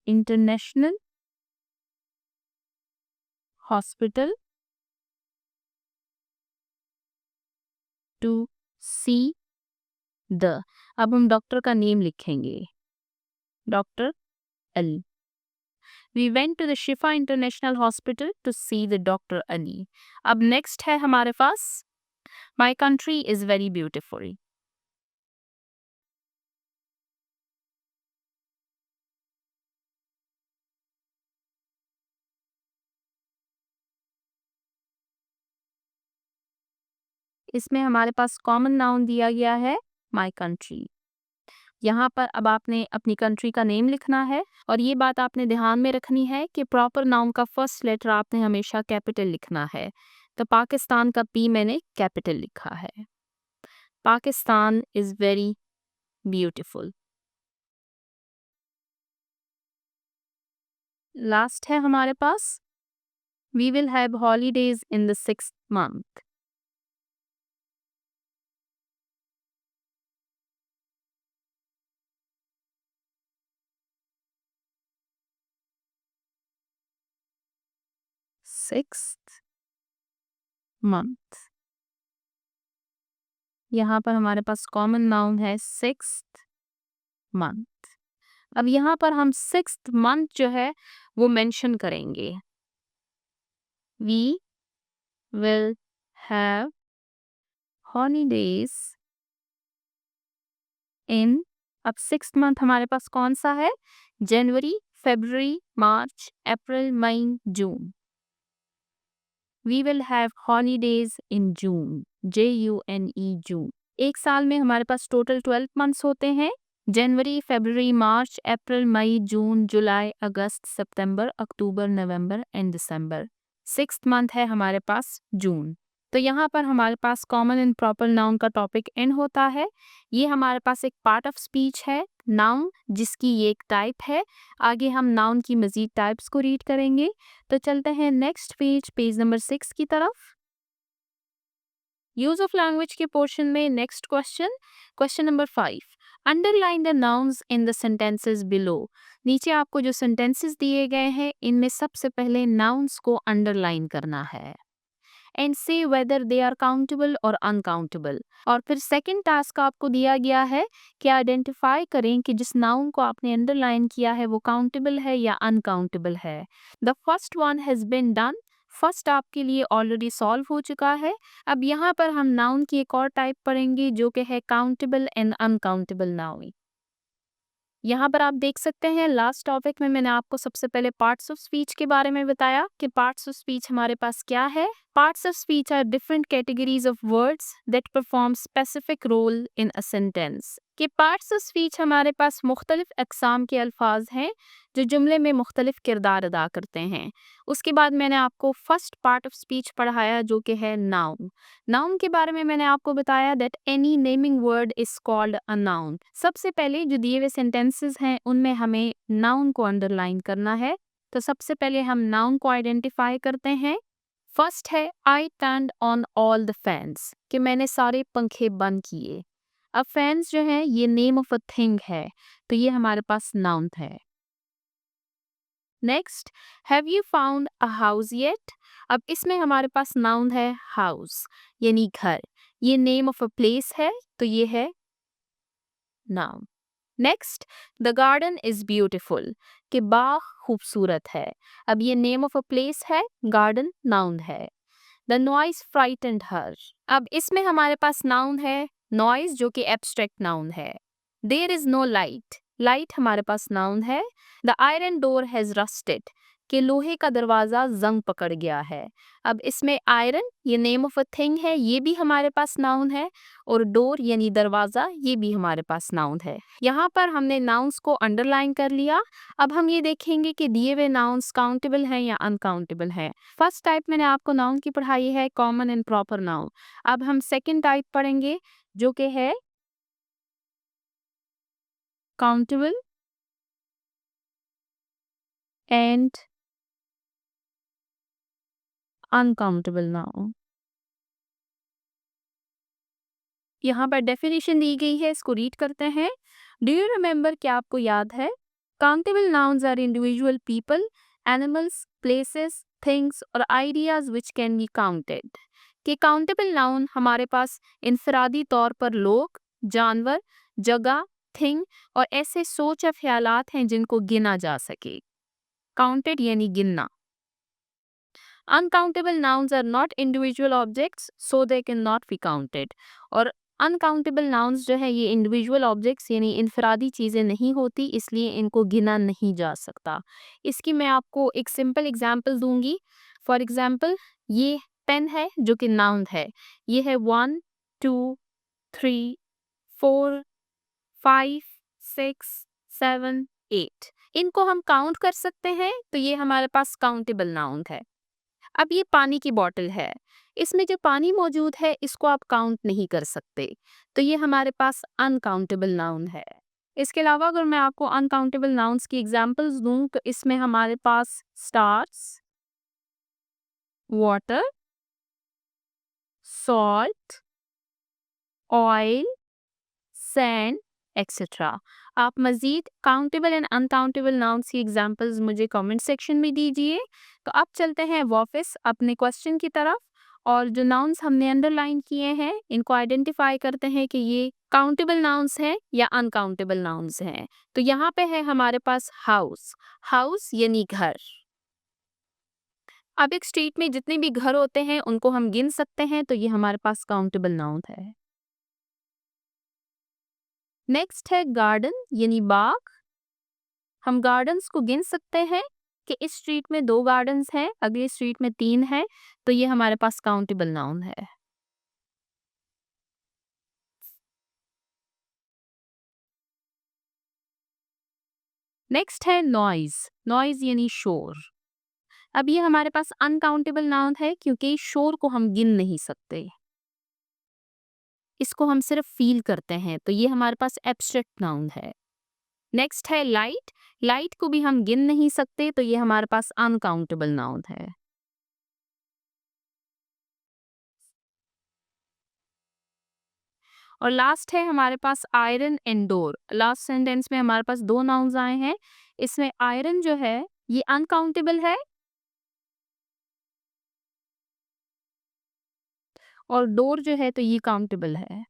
international hospital to see the. अब हम डॉक्टर का नेम लिखेंगे doctor Ali. We went to the Shifa international hospital to see the doctor Ali. अब नेक्स्ट है हमारे पास, my country is very beautiful. इसमें हमारे पास कॉमन नाउन दिया गया है माई कंट्री। यहाँ पर अब आपने अपनी कंट्री का नेम लिखना है, और ये बात आपने ध्यान में रखनी है कि प्रॉपर नाउन का फर्स्ट लेटर आपने हमेशा कैपिटल लिखना है। तो पाकिस्तान का पी मैंने कैपिटल लिखा है। Pakistan is very beautiful. Last है हमारे पास, we will have holidays in the 6th month। Sixth month, यहाँ पर हमारे पास कॉमन नाउन है 6th month। अब यहाँ पर हम 6th month जो है वो मेंशन करेंगे। We will have holidays in, अब 6th मंथ हमारे पास कौन सा है, जनवरी, फरवरी, मार्च, अप्रैल, मई, जून। We will have holidays in June, JUNE June. एक साल में हमारे पास टोटल 12 मंथ्स होते हैं, जनवरी, फरवरी, मार्च, अप्रैल, मई, जून, जुलाई, अगस्त, सितंबर, अक्टूबर, नवंबर एंड दिसंबर। 6th मंथ है हमारे पास जून। तो यहाँ पर हमारे पास कॉमन एंड प्रॉपर नाउन का टॉपिक एंड होता है। ये हमारे पास एक पार्ट ऑफ स्पीच है नाउन, जिसकी ये एक टाइप है। आगे हम नाउन की मजीद टाइप्स को रीड करेंगे। तो चलते हैं नेक्स्ट पेज, पेज नंबर 6 की तरफ। यूज ऑफ लैंग्वेज के पोर्शन में next question, question number 5, underline the nouns in the sentences below. नीचे आपको जो सेंटेंसेस दिए गए हैं इनमें सबसे पहले नाउन्स को अंडरलाइन करना है एंड से वेदर दे आर काउंटेबल और अनकाउंटेबल। और फिर सेकंड टास्क आपको दिया गया है कि आइडेंटिफाई करें कि जिस नाउन को आपने अंडरलाइन किया है वो काउंटेबल है या अनकाउंटेबल है। The first one has been done, first आपके लिए ऑलरेडी सॉल्व हो चुका है। अब यहाँ पर हम नाउन की एक और टाइप पढ़ेंगे जो कि है काउंटेबल एंड अनकाउंटेबल नाउन। यहाँ पर आप देख सकते हैं लास्ट टॉपिक में मैंने आपको सबसे पहले पार्ट्स ऑफ स्पीच के बारे में बताया कि पार्ट्स ऑफ स्पीच हमारे पास क्या है। Parts of speech are different categories of words that perform specific role in a sentence. कि पार्ट्स ऑफ स्पीच हमारे पास मुख्तलिफ अक़साम के अल्फाज हैं जो जुमले में मुख्तलिफ किरदार अदा करते हैं। उसके बाद मैंने आपको फर्स्ट पार्ट ऑफ स्पीच पढ़ाया जो कि है नाउन। नाउन के बारे में मैंने आपको बताया that any naming word is called a noun. सबसे पहले जो दिए हुए सेंटेंसेस हैं उनमें हमें नाउन को अंडरलाइन करना है। तो सबसे पहले हम नाउन को आइडेंटिफाई करते हैं। फर्स्ट है I turned on all the fans, कि मैंने सारे पंखे बंद किए। अब फैंस जो है ये नेम ऑफ अ थिंग है, तो ये हमारे पास नाउन है। Next, have you found a house yet? अब इसमें हमारे पास नाउन है हाउस यानी घर। ये नेम ऑफ अ प्लेस है, तो ये है noun. Next, the garden is beautiful, कि बाग खूबसूरत है। अब ये नेम ऑफ अ प्लेस है, गार्डन नाउन है। द नॉइज फ्राइटेंड हर, अब इसमें हमारे पास नाउन है नॉइज जो कि एब्स्ट्रैक्ट नाउन है। There is no light, light हमारे पास नाउन है। The iron door has rusted, कि लोहे का दरवाजा जंग पकड़ गया है। अब इसमें आयरन ये नेम ऑफ अ थिंग है, ये भी हमारे पास नाउन है। और डोर यानी दरवाजा ये भी हमारे पास नाउन है। यहाँ पर हमने नाउन्स को अंडरलाइन कर लिया। अब हम ये देखेंगे कि दिए हुए नाउन्स काउंटेबल हैं या अनकाउंटेबल हैं। फर्स्ट टाइप मैंने आपको नाउन की पढ़ाई है कॉमन एंड प्रॉपर नाउन। अब हम सेकंड टाइप पढ़ेंगे जो कि है काउंटेबल एंड अनकाउंटेबल नाउन। यहाँ पर डेफिनेशन दी गई है, इसको रीड करते हैं। डू यू रिमेम्बर, क्या आपको याद है? Countable nouns are individual people, animals, places, things or ideas which can be counted. कि काउंटेबल नाउन हमारे पास इनफरादी तौर पर लोग, जानवर, जगह, थिंग और ऐसे सोच या ख्यालात हैं जिनको गिना जा सके। काउंटेड यानी गिनना। Uncountable nouns are not individual objects so they can not be counted. और अनकाउंटेबल नाउन्स जो है ये इंडिविजुअल ऑब्जेक्ट्स यानी इनफरादी चीज़ें नहीं होती, इसलिए इनको गिना नहीं जा सकता। इसकी मैं आपको एक सिंपल एग्जांपल दूंगी। फॉर एग्जांपल, ये पेन है जो कि नाउन है। ये है 1 2 3 4 5 6 7 8। इनको हम काउंट कर सकते हैं, तो ये हमारे पास काउंटेबल नाउन है। अब ये पानी की बॉटल है, इसमें जो पानी मौजूद है इसको आप काउंट नहीं कर सकते, तो ये हमारे पास अनकाउंटेबल नाउन है। इसके अलावा अगर मैं आपको अनकाउंटेबल नाउन्स की एग्जांपल्स दूं तो इसमें हमारे पास stars, water, salt, oil, sand etcetera. आप मजीद काउंटेबल एंड अनकाउंटेबल नाउन्स की एग्जांपल्स मुझे कमेंट सेक्शन में दीजिए। तो अब चलते हैं वापस अपने क्वेश्चन की तरफ, और जो नाउन्स हमने अंडरलाइन किए हैं इनको आइडेंटिफाई करते हैं कि ये काउंटेबल नाउन्स हैं या अनकाउंटेबल नाउन्स हैं। तो यहाँ पे है हमारे पास हाउस। हाउस यानी घर। अब एक स्ट्रीट में जितने भी घर होते हैं उनको हम गिन सकते हैं, तो ये हमारे पास काउंटेबल नाउन है। नेक्स्ट है गार्डन यानी बाग। हम गार्डन्स को गिन सकते हैं कि इस स्ट्रीट में 2 गार्डन्स हैं, अगली स्ट्रीट में 3 हैं, तो ये हमारे पास काउंटेबल नाउन है। नेक्स्ट है नॉइज। नॉइज यानी शोर। अब ये हमारे पास अनकाउंटेबल नाउन है क्योंकि शोर को हम गिन नहीं सकते, इसको हम सिर्फ फील करते हैं, तो ये हमारे पास एब्स्ट्रैक्ट नाउन है। नेक्स्ट है लाइट। लाइट को भी हम गिन नहीं सकते, तो ये हमारे पास अनकाउंटेबल नाउन है। और लास्ट है हमारे पास iron and door. Last sentence में हमारे पास 2 नाउन्स आए हैं। इसमें आयरन जो है ये अनकाउंटेबल है और डोर जो है तो ये काउंटेबल है।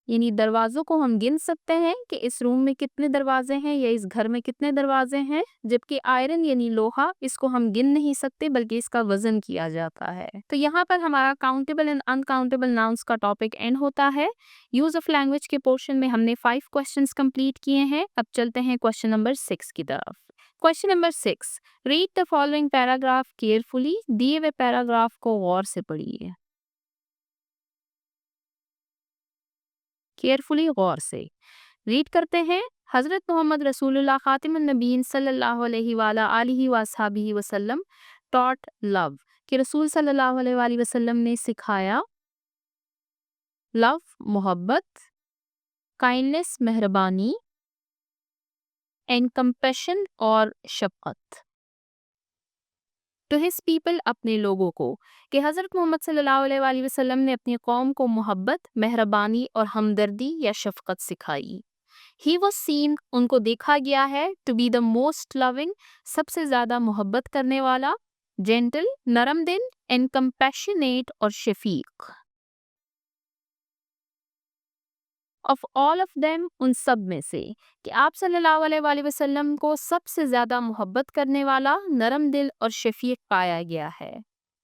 यानी दरवाज़ों को हम गिन सकते हैं कि इस रूम में कितने दरवाजे हैं या इस घर में कितने दरवाजे हैं, जबकि आयरन यानी लोहा इसको हम गिन नहीं सकते बल्कि इसका वजन किया जाता है। तो यहाँ पर हमारा काउंटेबल एंड अनकाउंटेबल नाउन्स का टॉपिक एंड होता है। यूज ऑफ लैंग्वेज के पोर्शन में हमने 5 क्वेश्चंस कंप्लीट किए हैं। अब चलते हैं क्वेश्चन नंबर 6 की तरफ। Question number 6, read the following paragraph carefully. दिए हुए पैराग्राफ को गौर से पढ़िए, केयरफुली गौर से रीड करते हैं। हज़रत मोहम्मद रसूलुल्लाह खातिमुन नबीयीन सल्लल्लाहु अलैहि वाला आलिहि वसहबिहि वसल्लम टॉट लव, कि रसूल सल्लल्लाहु अलैहि वसल्लम ने सिखाया लव मोहब्बत, काइंडनेस मेहरबानी, एंड कंपैशन और शफकत टू हिज पीपल अपने लोगों को, कि हज़रत मोहम्मद सल्लल्लाहु अलैहि वसल्लम ने अपनी कौम को मोहब्बत, मेहरबानी और हमदर्दी या शफकत सिखाई। ही वॉज सीन, उनको देखा गया है, to be the most loving, सबसे ज्यादा मोहब्बत करने वाला, जेंटल नरम दिल, एंड कंपैशनेट और शफीक, ऑफ ऑल ऑफ देम, उन सब में से, कि आप सल्लल्लाहु अलैहि वसल्लम को सबसे ज्यादा मोहब्बत करने वाला, नरम दिल और शफीक पाया गया है।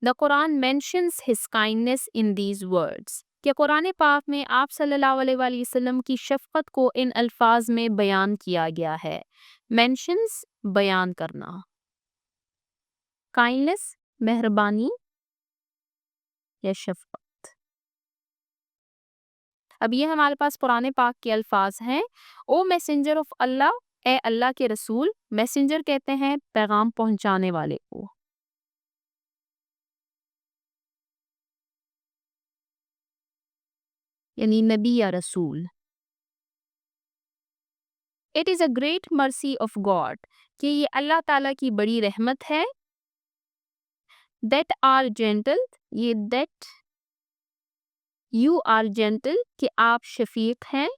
The Quran mentions his kindness in these words, कि कुरान पाक में आप सल्लल्लाहु अलैहि वसल्लम की शफकत को इन अल्फाज में बयान किया गया है। मेंशंस बयान करना, काइंडनेस मेहरबानी या शफकत। अब ये हमारे पास पुराने पाक के अल्फाज हैं। ओ मैसेंजर ऑफ अल्लाह, ए अल्लाह के रसूल। मैसेंजर कहते हैं पैगाम पहुंचाने वाले को। यानी नबी या रसूल। It is a great mercy of God, कि ये अल्लाह ताला की बड़ी रहमत है। दैट आर जेंटल, ये दैट यू आर जेंटल, कि आप शफीक हैं।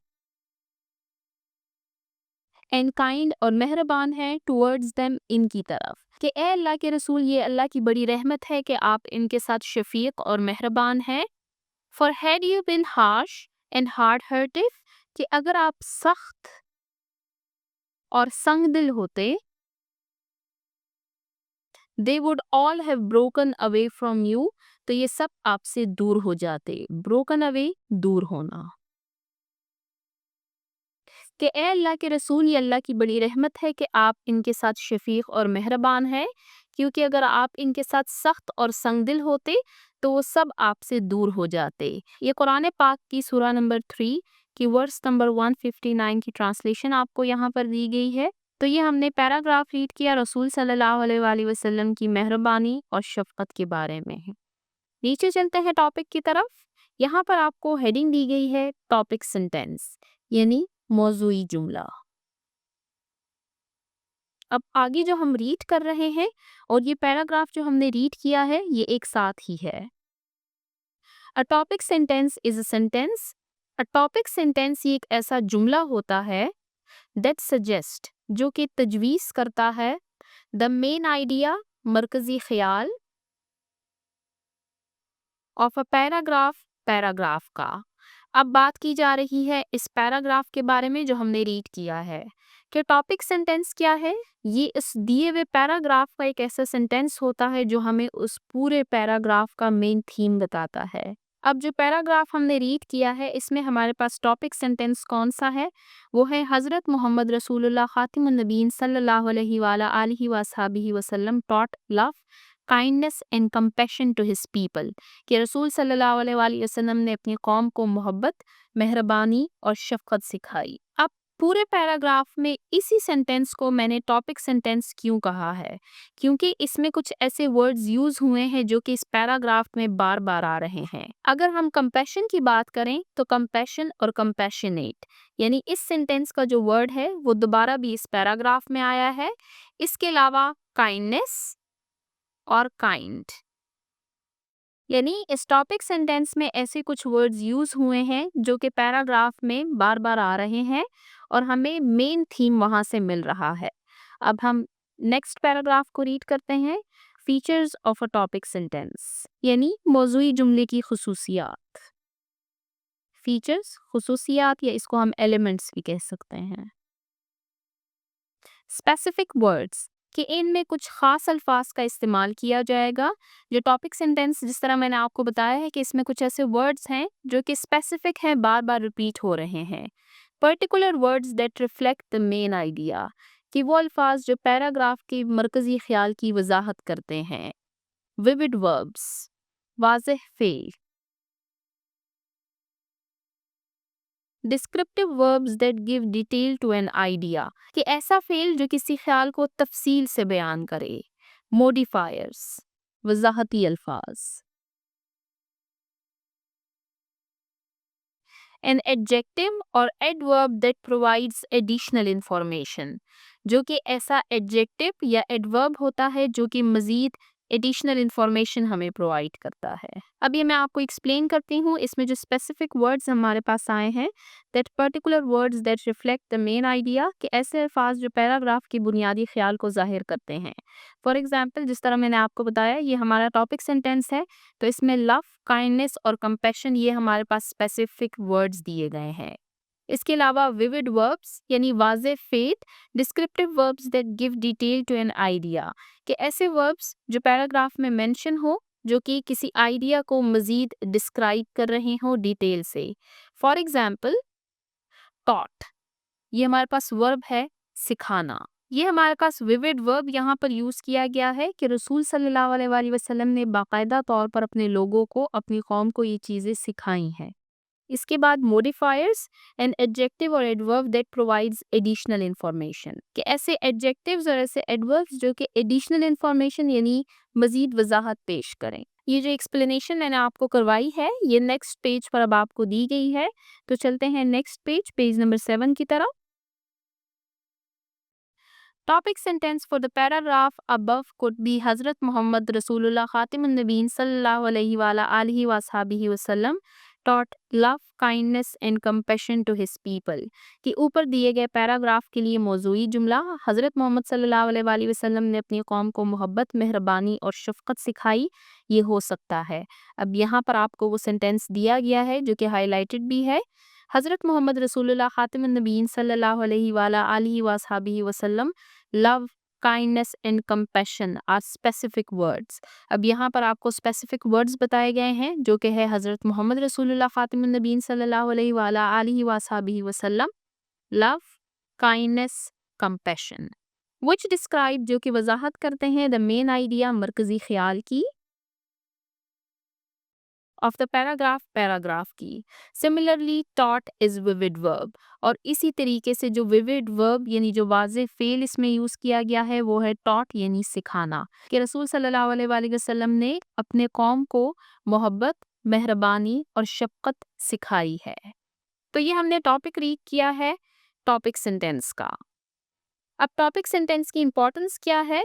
एंड काइंड और मेहरबान है, टुवर्ड्स देम, इनकी तरफ, कि ए अल्लाह के रसूल, ये अल्लाह की बड़ी रहमत है कि आप इनके साथ शफीक और मेहरबान हैं। For had you been harsh and hard hurted, कि अगर आप सख्त और संग दिल होते, they would all have broken away from you, तो ये सब आपसे दूर हो जाते। ब्रोकन अवे, दूर होना, कि ए अल्लाह के रसूल, ये अल्लाह की बड़ी रहमत है कि आप इनके साथ शफीक और मेहरबान हैं, क्योंकि अगर आप इनके साथ सख्त और संगदिल होते तो वो सब आपसे दूर हो जाते। ये कुरान पाक की सूरा नंबर 3 की वर्स नंबर 159 की ट्रांसलेशन आपको यहाँ पर दी गई है। तो ये हमने पैराग्राफ रीड किया रसूल सल्लल्लाहु अलैहि वसल्लम की मेहरबानी और शफकत के बारे में। नीचे चलते हैं टॉपिक की तरफ। यहाँ पर आपको हेडिंग दी गई है टॉपिक सेंटेंस, यानी मौजूई जुमला। अब आगे जो हम रीड कर रहे हैं और ये पैराग्राफ जो हमने रीड किया है ये एक साथ ही है। A topic sentence is a sentence, a topic sentence ये एक ऐसा जुमला होता है दैट सजेस्ट, जो कि तजवीज़ करता है, द मेन आइडिया, मरकजी ख्याल, ऑफ अ पैराग्राफ, पैराग्राफ का। अब बात की जा रही है इस पैराग्राफ के बारे में जो हमने रीड किया है कि टॉपिक सेंटेंस क्या है। ये इस दिए हुए पैराग्राफ का एक ऐसा सेंटेंस होता है जो हमें उस पूरे पैराग्राफ का मेन थीम बताता है। अब जो पैराग्राफ हमने रीड किया है इसमें हमारे पास टॉपिक सेंटेंस कौन सा है, वो है हज़रत मोहम्मद रसूलुल्लाह खातिमुन नबीयीन सल्लल्लाहु अलैहि वाला आलिहि वसहबिहि वसल्लम taught love, kindness and compassion to his people, कि रसूल सल्लल्लाहु अलैहि वसल्लम ने अपनी कौम को मोहब्बत, मेहरबानी और शफकत सिखाई। अब पूरे पैराग्राफ में इसी सेंटेंस को मैंने टॉपिक सेंटेंस क्यों कहा है, क्योंकि इसमें कुछ ऐसे वर्ड्स यूज हुए हैं जो कि इस पैराग्राफ में बार बार आ रहे हैं। अगर हम कंपैशन की बात करें तो कंपैशन और कंपैशनेट, यानी इस सेंटेंस का जो वर्ड है वो दोबारा भी इस पैराग्राफ में आया है। इसके अलावा काइंडनेस और काइंड, यानी इस टॉपिक सेंटेंस में ऐसे कुछ वर्ड्स यूज हुए हैं जो कि पैराग्राफ में बार बार आ रहे हैं और हमें मेन थीम वहां से मिल रहा है। अब हम नेक्स्ट पैराग्राफ को रीड करते हैं। Features of a topic sentence, यानी मौजूई जुमले की खुसूसियात। फीचर्स, खुसूसियात या इसको हम एलिमेंट्स भी कह सकते हैं। स्पेसिफिक वर्ड्स कि इनमें कुछ खास अल्फाज का इस्तेमाल किया जाएगा। जो टॉपिक सेंटेंस, जिस तरह मैंने आपको बताया है कि इसमें कुछ ऐसे वर्ड्स हैं जो कि स्पेसिफिक हैं, बार बार रिपीट हो रहे हैं। Particular words that reflect the main idea कि वो अल्फाज जो पैराग्राफ के मरकजी ख्याल की वजाहत करते हैं। विविड वर्ब्स, वाज़ेह फेल। Descriptive verbs that give detail to an idea कि ऐसा फेल जो किसी ख्याल को तफसील से बयान करे। मोडिफायर्स, वजाहती अल्फाज। एन एडजेक्टिव और adverb that provides additional information, जो कि ऐसा एडजेक्टिव या एडवर्ब होता है जो कि मजीद एडिशनल इंफॉर्मेशन हमें प्रोवाइड करता है। अब ये मैं आपको एक्सप्लेन करती हूँ। इसमें जो स्पेसिफिक वर्ड्स हमारे पास आए हैं, that particular words that reflect the main idea कि ऐसे अल्फाज जो पैराग्राफ की बुनियादी ख्याल को जाहिर करते हैं। फॉर एग्जाम्पल, जिस तरह मैंने आपको बताया, ये हमारा टॉपिक सेंटेंस है, तो इसमें लव, काइंडनेस और कंपैशन ये हमारे पास स्पेसिफिक वर्ड्स दिए गए हैं। इसके अलावा विविड वर्ब्स यानी वाज़ेह फेट, descriptive verbs that give detail to an idea कि ऐसे वर्ब्स जो पैराग्राफ में मेंशन हो, जो कि किसी आइडिया को मजीद डिस्क्राइब कर रहे हो डिटेल से। फॉर एग्जाम्पल, टॉट, ये हमारे पास वर्ब है सिखाना। ये हमारे पास विविड वर्ब यहाँ पर यूज किया गया है कि रसूल सल्लल्लाहु अलैहि वसल्लम ने बाकायदा तौर पर अपने लोगों को, अपनी कौम को ये चीजें सिखाई हैं। इसके बाद मोडिफायर्स, एन एडजेक्टिव और adverb that provides additional information कि ऐसे एडजेक्टिव्स और ऐसे एडवर्ब्स जो कि एडिशनल इंफॉर्मेशन यानी मजीद वजाहत पेश करें। ये जो एक्सप्लेनेशन मैंने आपको करवाई है, ये नेक्स्ट पेज पर अब आपको दी गई है। तो चलते हैं नेक्स्ट पेज, पेज नंबर 7 की तरफ। Topic sentence for the paragraph above could be Hazrat Muhammad Rasulullah Khatimun Nabeen sallallahu alaihi wa ala alihi wa ashabihi wasallam taught love, kindness and compassion to his people। कि ऊपर दिए गए पैराग्राफ के लिए मौजूई जुमला हज़रत मोहम्मद सल्लल्लाहु अलैहि वसल्लम ने अपनी कौम को मोहब्बत, मेहरबानी और शफकत सिखाई, ये हो सकता है। अब यहाँ पर आपको वो सेंटेंस दिया गया है जो कि हाईलाइटेड भी है। हज़रत मोहम्मद रसूलुल्लाह खातिमुन नबीन सल्लल्लाहु अलैहि वाला आलिहि वसहबिहि वसल्लम love, kindness and compassion are specific words. अब यहाँ पर आपको स्पेसिफिक वर्ड्स बताए गए हैं जो कि है हज़रत मोहम्मद रसूलुल्लाह खातिमुन नबीन सल्लल्लाहु अलैहि वाला आलिहि वसहबिहि वसल्लम, लव, काइंडनेस, कंपैशन, विच डिस्क्राइब जो कि वजाहत करते हैं द मेन आइडिया मरकजी ख्याल की ऑफ द पैराग्राफ की। Similarly taught is vivid verb, और इसी तरीके से जो विविड वर्ब यानी जो वाज़ेह फेल इसमें यूज़ किया गया है वो है टॉट यानी सिखाना। कि रसूल सल्लल्लाहु अलैहि वसल्लम ने अपने कौम को मोहब्बत, मेहरबानी और शफकत सिखाई है। तो ये हमने टॉपिक रीड किया है टॉपिक सेंटेंस का। अब टॉपिक सेंटेंस की इंपॉर्टेंस क्या है?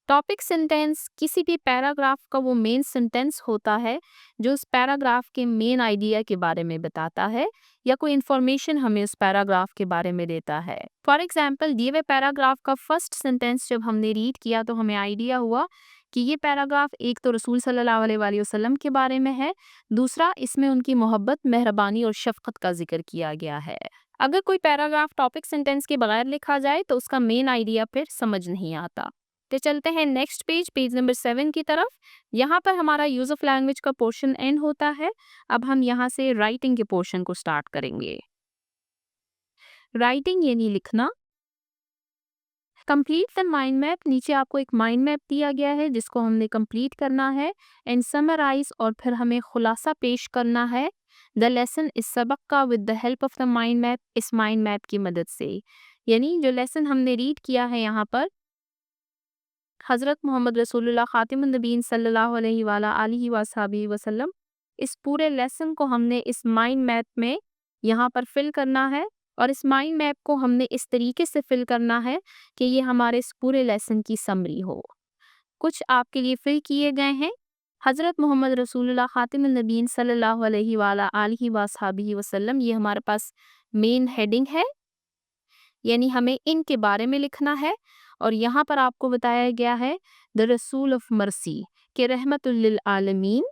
टॉपिक सेंटेंस किसी भी पैराग्राफ का वो मेन सेंटेंस होता है जो उस पैराग्राफ के मेन आइडिया के बारे में बताता है या कोई इंफॉर्मेशन हमें उस पैराग्राफ के बारे में देता है। फॉर एग्जाम्पल, दिए हुए पैराग्राफ का फर्स्ट सेंटेंस जब हमने रीड किया तो हमें आइडिया हुआ कि ये पैराग्राफ एक तो रसूल सल्लल्लाहु अलैहि वसल्लम के बारे में है, दूसरा इसमें उनकी मोहब्बत, मेहरबानी और शफकत का जिक्र किया गया है। अगर कोई पैराग्राफ टॉपिक सेंटेंस के बगैर लिखा जाए तो उसका मेन आइडिया फिर समझ नहीं आता। तो चलते हैं नेक्स्ट पेज, पेज नंबर 7 की तरफ। यहाँ पर हमारा यूज ऑफ लैंग्वेज का पोर्शन एंड होता है। अब हम यहाँ से राइटिंग के पोर्शन को स्टार्ट करेंगे। राइटिंग यानी लिखना। कंप्लीट द माइंड मैप, नीचे आपको एक माइंड मैप दिया गया है जिसको हमने कंप्लीट करना है। एंड समराइज, और फिर हमें खुलासा पेश करना है द लेसन, इस सबक का, with the help of the mind map, इस माइंड मैप की मदद से। यानी जो लेसन हमने रीड किया है यहाँ पर, हज़रत मोहम्मद रसूलुल्लाह खातिमुन नबीन सल्लल्लाहु अलैहि वाला आलिहि वसहबिहि वसल्लम, इस पूरे लेसन को हमने इस माइंड मैप में यहाँ पर फिल करना है। और इस माइंड मैप को हमने इस तरीके से फिल करना है कि ये हमारे इस पूरे लेसन की समरी हो। कुछ आपके लिए फिल किए गए हैं। हज़रत मोहम्मद रसूलुल्लाह खातिमुन नबीन सल्लल्लाहु अलैहि वाला आलिहि वसहबिहि वसल्लम, ये हमारे पास मेन हेडिंग है, यानी हमें इनके बारे में लिखना है। और यहाँ पर आपको बताया गया है द रसूल ऑफ मर्सी के रहमतुल लिल आलमीन,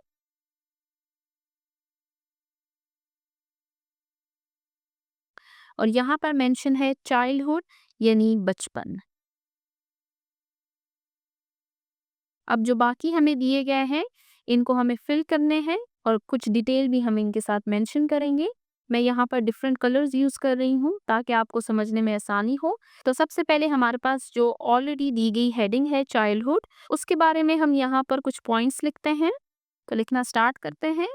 और यहाँ पर मेंशन है चाइल्डहुड यानी बचपन। अब जो बाकी हमें दिए गए हैं इनको हमें फिल करने हैं और कुछ डिटेल भी हम इनके साथ मेंशन करेंगे। मैं यहाँ पर डिफरेंट कलर्स यूज़ कर रही हूँ ताकि आपको समझने में आसानी हो। तो सबसे पहले हमारे पास जो ऑलरेडी दी गई हेडिंग है चाइल्डहुड, उसके बारे में हम यहाँ पर कुछ पॉइंट्स लिखते हैं। तो लिखना स्टार्ट करते हैं।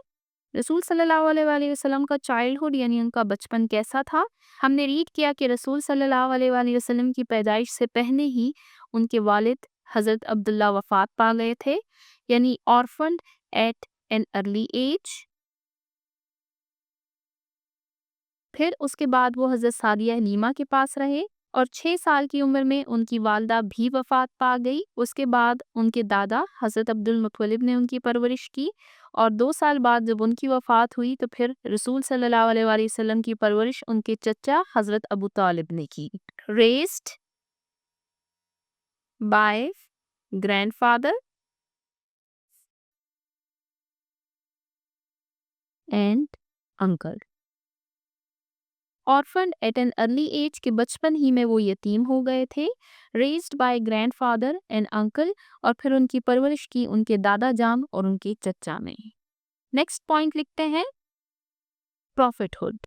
रसूल सल्लल्लाहु अलैहि वसल्लम का चाइल्डहुड यानी उनका बचपन कैसा था। हमने रीड किया कि रसूल सल्लल्लाहु अलैहि वसल्लम की पैदाइश से पहले ही उनके वालिद हज़रत अब्दुल्ला वफ़ात पा गए थे, यानी ऑर्फन्ड एट एन अर्ली एज। फिर उसके बाद वो हज़रत सादिया हलीमा के पास रहे और 6 साल की उम्र में उनकी वालदा भी वफ़ात पा गई। उसके बाद उनके दादा हज़रत अब्दुल मुत्तलिब ने उनकी परवरिश की और 2 साल बाद जब उनकी वफ़ात हुई तो फिर रसूल सल्लल्लाहु अलैहि वसल्लम की परवरिश उनके चचा हज़रत अबू तालिब ने की। Raised by grandfather and uncle. Orphaned at an early age के बचपन ही में वो यतीम हो गए थे। Raised by grandfather and uncle और फिर उनकी परवरिश की उनके दादा जान और उनके चचा ने। नेक्स्ट पॉइंट लिखते हैं प्रॉफिटहुड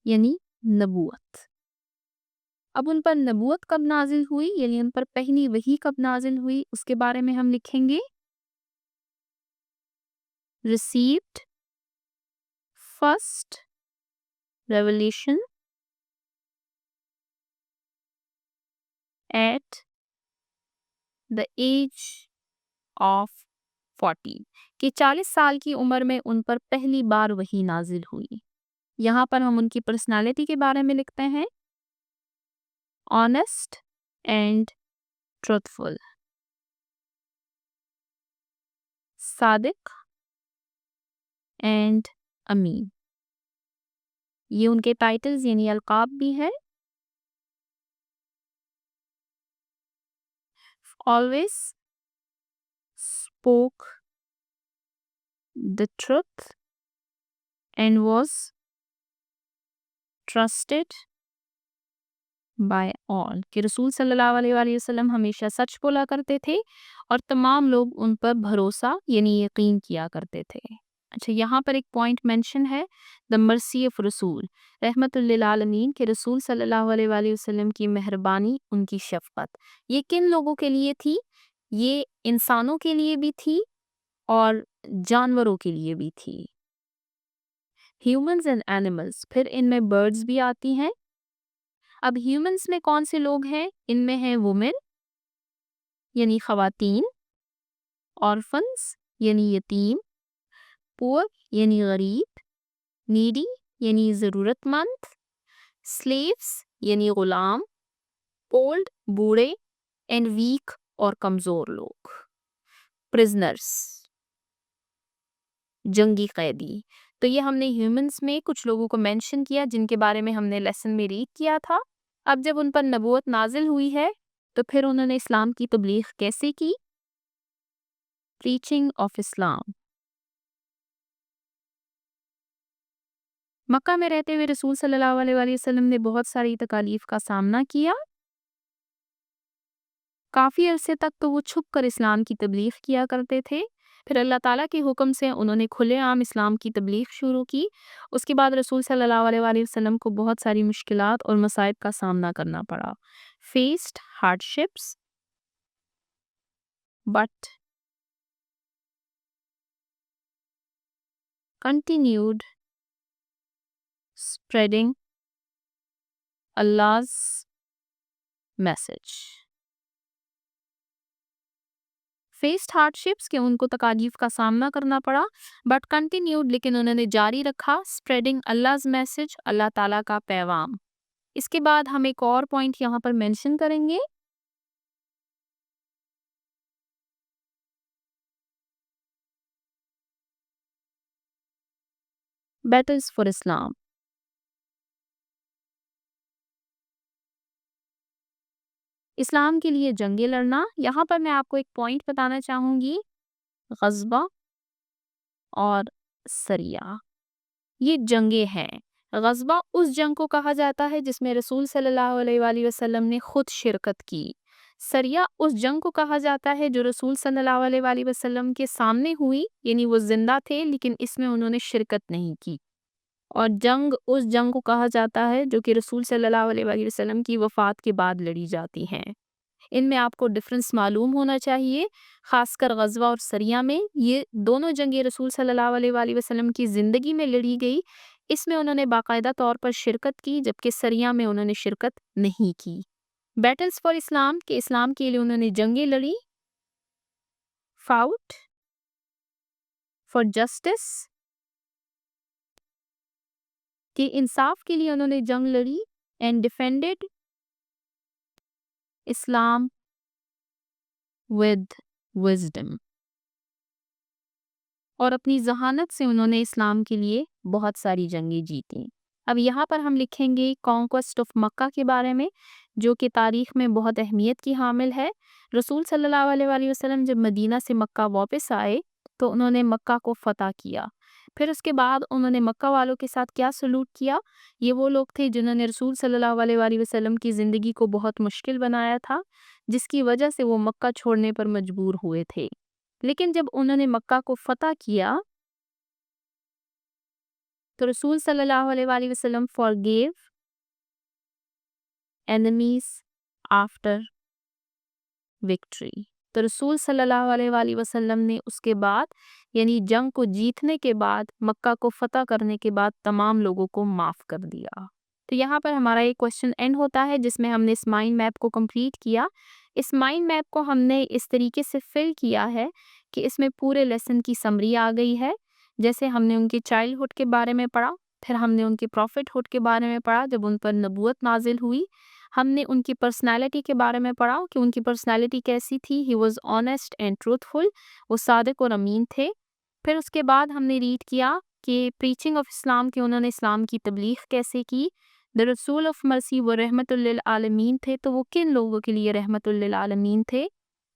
यानी नबूवत। अब उन पर नबूवत कब नाजिल हुई यानी उन पर पहली वही कब नाजिल हुई उसके बारे में हम लिखेंगे received first revelation at the age of 40 कि 40 साल की उम्र में उन पर पहली बार वही नाजिल हुई। यहाँ पर हम उनकी पर्सनालिटी के बारे में लिखते हैं ऑनेस्ट एंड ट्रुथफुल, सादिक एंड अमीन। ये उनके टाइटल्स यानी अलकाब भी है। Always spoke the truth and was trusted by all कि रसूल सल्लल्लाहु अलैहि वसल्लम हमेशा सच बोला करते थे और तमाम लोग उन पर भरोसा यानी यकीन किया करते थे। अच्छा, यहाँ पर एक पॉइंट मेंशन है द मर्सी ऑफ रसूल रहमतुल लिल आलमीन के रसूल सल्लल्लाहु अलैहि वसल्लम की मेहरबानी उनकी शफकत ये किन लोगों के लिए थी? ये इंसानों के लिए भी थी और जानवरों के लिए भी थी। ह्यूमंस एंड एनिमल्स, फिर इनमें बर्ड्स भी आती हैं। अब ह्यूमंस में कौन से लोग हैं? इनमें हैं वुमेन यानी खवातीन, ऑर्फन्स यानी यतीम, पुअर यानी गरीब, नीडी यानी ज़रूरतमंद, स्लेव्स यानी गुलाम, ओल्ड बूढ़े एंड वीक और कमज़ोर लोग, प्रिजनर्स जंगी कैदी। तो ये हमने ह्यूमंस में कुछ लोगों को मेंशन किया जिनके बारे में हमने लेसन में रीड किया था। अब जब उन पर नबूवत नाजिल हुई है तो फिर उन्होंने इस्लाम की तबलीग कैसे की? Preaching of Islam. मक्का में रहते हुए रसूल सल्लल्लाहु अलैहि वसल्लम ने बहुत सारी तकालीफ का सामना किया। काफ़ी अरसे तक तो वो छुप कर इस्लाम की तबलीग किया करते थे। फिर अल्लाह ताला के हुक्म से उन्होंने खुलेआम इस्लाम की तबलीग शुरू की। उसके बाद रसूल सल्लल्लाहु अलैहि वसल्लम को बहुत सारी मुश्किलात और मसाइब का सामना करना पड़ा। Faced hardships but continued spreading Allah's message। Faced hardships के उनको तकालीफ का सामना करना पड़ा बट कंटिन्यूड लेकिन उन्होंने जारी रखा स्प्रेडिंग अल्लाह's मैसेज अल्लाह ताला का पैगाम। इसके बाद हम एक और पॉइंट यहाँ पर मेंशन करेंगे बैटल्स फॉर इस्लाम। इस्लाम के लिए जंगें लड़ना। यहाँ पर मैं आपको एक पॉइंट बताना चाहूँगी गज़बा और सरिया। ये जंगें हैं। ग़ज़वा उस जंग को कहा जाता है जिसमें रसूल सल्लल्लाहु अलैहि वसल्लम ने खुद शिरकत की। सरिया उस जंग को कहा जाता है जो रसूल सल्लल्लाहु अलैहि वसल्लम के सामने हुई, यानी वो ज़िंदा थे लेकिन इसमें उन्होंने शिरकत नहीं की। और जंग उस जंग को कहा जाता है जो कि रसूल सल्लल्लाहु अलैहि वसल्लम की वफ़ात के बाद लड़ी जाती हैं। इनमें आपको डिफ़रेंस मालूम होना चाहिए, ख़ासकर ग़ज़वा और सरिया में। ये दोनों जंगें रसूल सल्लल्लाहु अलैहि वसल्लम की ज़िंदगी में लड़ी गई। इसमें उन्होंने बाकायदा तौर पर शिरकत की, जबकि सरिया में उन्होंने शिरकत नहीं की। बैटल्स फॉर इस्लाम के इस्लाम के लिए उन्होंने जंगें लड़ी। फाउट फॉर जस्टिस कि इंसाफ के लिए उन्होंने जंग लड़ी। And defended Islam with wisdom, और अपनी ज़हानत से उन्होंने इस्लाम के लिए बहुत सारी जंगें जीती। अब यहाँ पर हम लिखेंगे कॉन्क्वेस्ट ऑफ मक्का के बारे में, जो कि तारीख़ में बहुत अहमियत की हामिल है। रसूल सल्लल्लाहु अलैहि वसल्लम जब मदीना से मक्का वापस आए तो उन्होंने मक्का को फ़तह किया। फिर उसके बाद उन्होंने मक्का वालों के साथ क्या सलूक किया? ये वो लोग थे जिन्होंने रसूल सल्लल्लाहु अलैहि वसल्लम की ज़िंदगी को बहुत मुश्किल बनाया था, जिसकी वजह से वो मक्का छोड़ने पर मजबूर हुए थे। लेकिन जब उन्होंने मक्का को फ़तह किया तो रसूल सल्लल्लाहु अलैहि वसल्लम फॉरगेव एनिमीज आफ्टर विक्ट्री। तो रसूल सल्लल्लाहु अलैहि वसल्लम ने उसके बाद, यानी जंग को जीतने के बाद, मक्का को फ़तह करने के बाद तमाम लोगों को माफ़ कर दिया। तो यहाँ पर हमारा ये क्वेश्चन एंड होता है जिसमें हमने इस माइंड मैप को कंप्लीट किया। इस माइंड मैप को हमने इस तरीके से फिल किया है कि इसमें पूरे लेसन की समरी आ गई है। जैसे हमने उनके चाइल्डहुड के बारे में पढ़ा, फिर हमने उनके प्रॉफिटहुड के बारे में पढ़ा जब उन पर नबूवत नाजिल हुई। हमने उनकी पर्सनैलिटी के बारे में पढ़ा कि उनकी पर्सनैलिटी कैसी थी। He was honest and truthful, वो सादिक और अमीन थे। फिर उसके बाद हमने रीड किया कि प्रीचिंग ऑफ इस्लाम कि उन्होंने इस्लाम की तबलीग कैसे की। द रसूल ऑफ मर्सी वो रहमतुल लिल आलमीन थे, तो वो किन लोगों के लिए रहमतुल लिल आलमीन थे?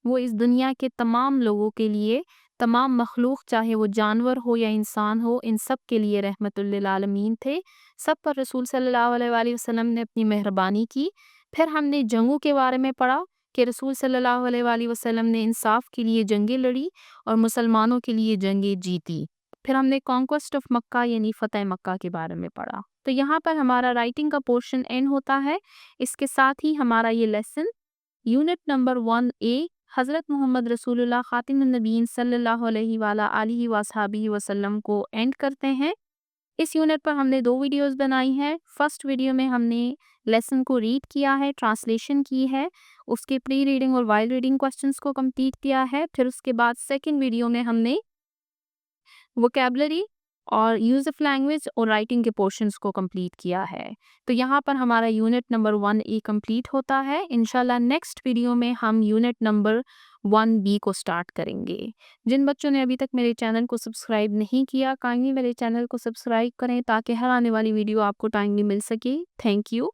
वो इस दुनिया के तमाम लोगों के लिए, तमाम मखलूक चाहे वो जानवर हो या इंसान हो, इन सब के लिए रहमतुल लिल आलमीन थे। सब पर रसूल सल्लल्लाहु अलैहि वसल्लम ने अपनी मेहरबानी की। फिर हमने जंगों के बारे में पढ़ा कि रसूल सल्लल्लाहु अलैहि वसल्लम ने इंसाफ के लिए जंगें लड़ी और मुसलमानों के लिए जंगें जीती। फिर हमने कॉन्क्वेस्ट ऑफ मक्का यानी फ़तह मक्का के बारे में पढ़ा। तो यहाँ पर हमारा राइटिंग का पोर्शन एंड होता है। इसके साथ ही हमारा ये लेसन यूनिट नंबर 1A हज़रत मोहम्मद रसूलुल्लाह ख़ातिमुन नबीय्यीन सल्लल्लाहु अलैहि वाली वसहाबिही वसल्लम को एंड करते हैं। इस यूनिट पर हमने 2 वीडियोस बनाई हैं। फर्स्ट वीडियो में हमने लेसन को रीड किया है, ट्रांसलेशन की है, उसके प्री रीडिंग और वाइल रीडिंग क्वेश्चंस को कंप्लीट किया है। फिर उसके बाद सेकंड वीडियो में हमने वोकैबुलरी और यूज़ ऑफ लैंग्वेज और राइटिंग के पोर्शंस को कंप्लीट किया है। तो यहाँ पर हमारा यूनिट नंबर 1A कंप्लीट होता है। इंशाल्लाह नेक्स्ट वीडियो में हम यूनिट नंबर 1B को स्टार्ट करेंगे। जिन बच्चों ने अभी तक मेरे चैनल को सब्सक्राइब नहीं किया, काइंडली मेरे चैनल को सब्सक्राइब करें ताकि हर आने वाली वीडियो आपको टाइमली मिल सके। Thank you.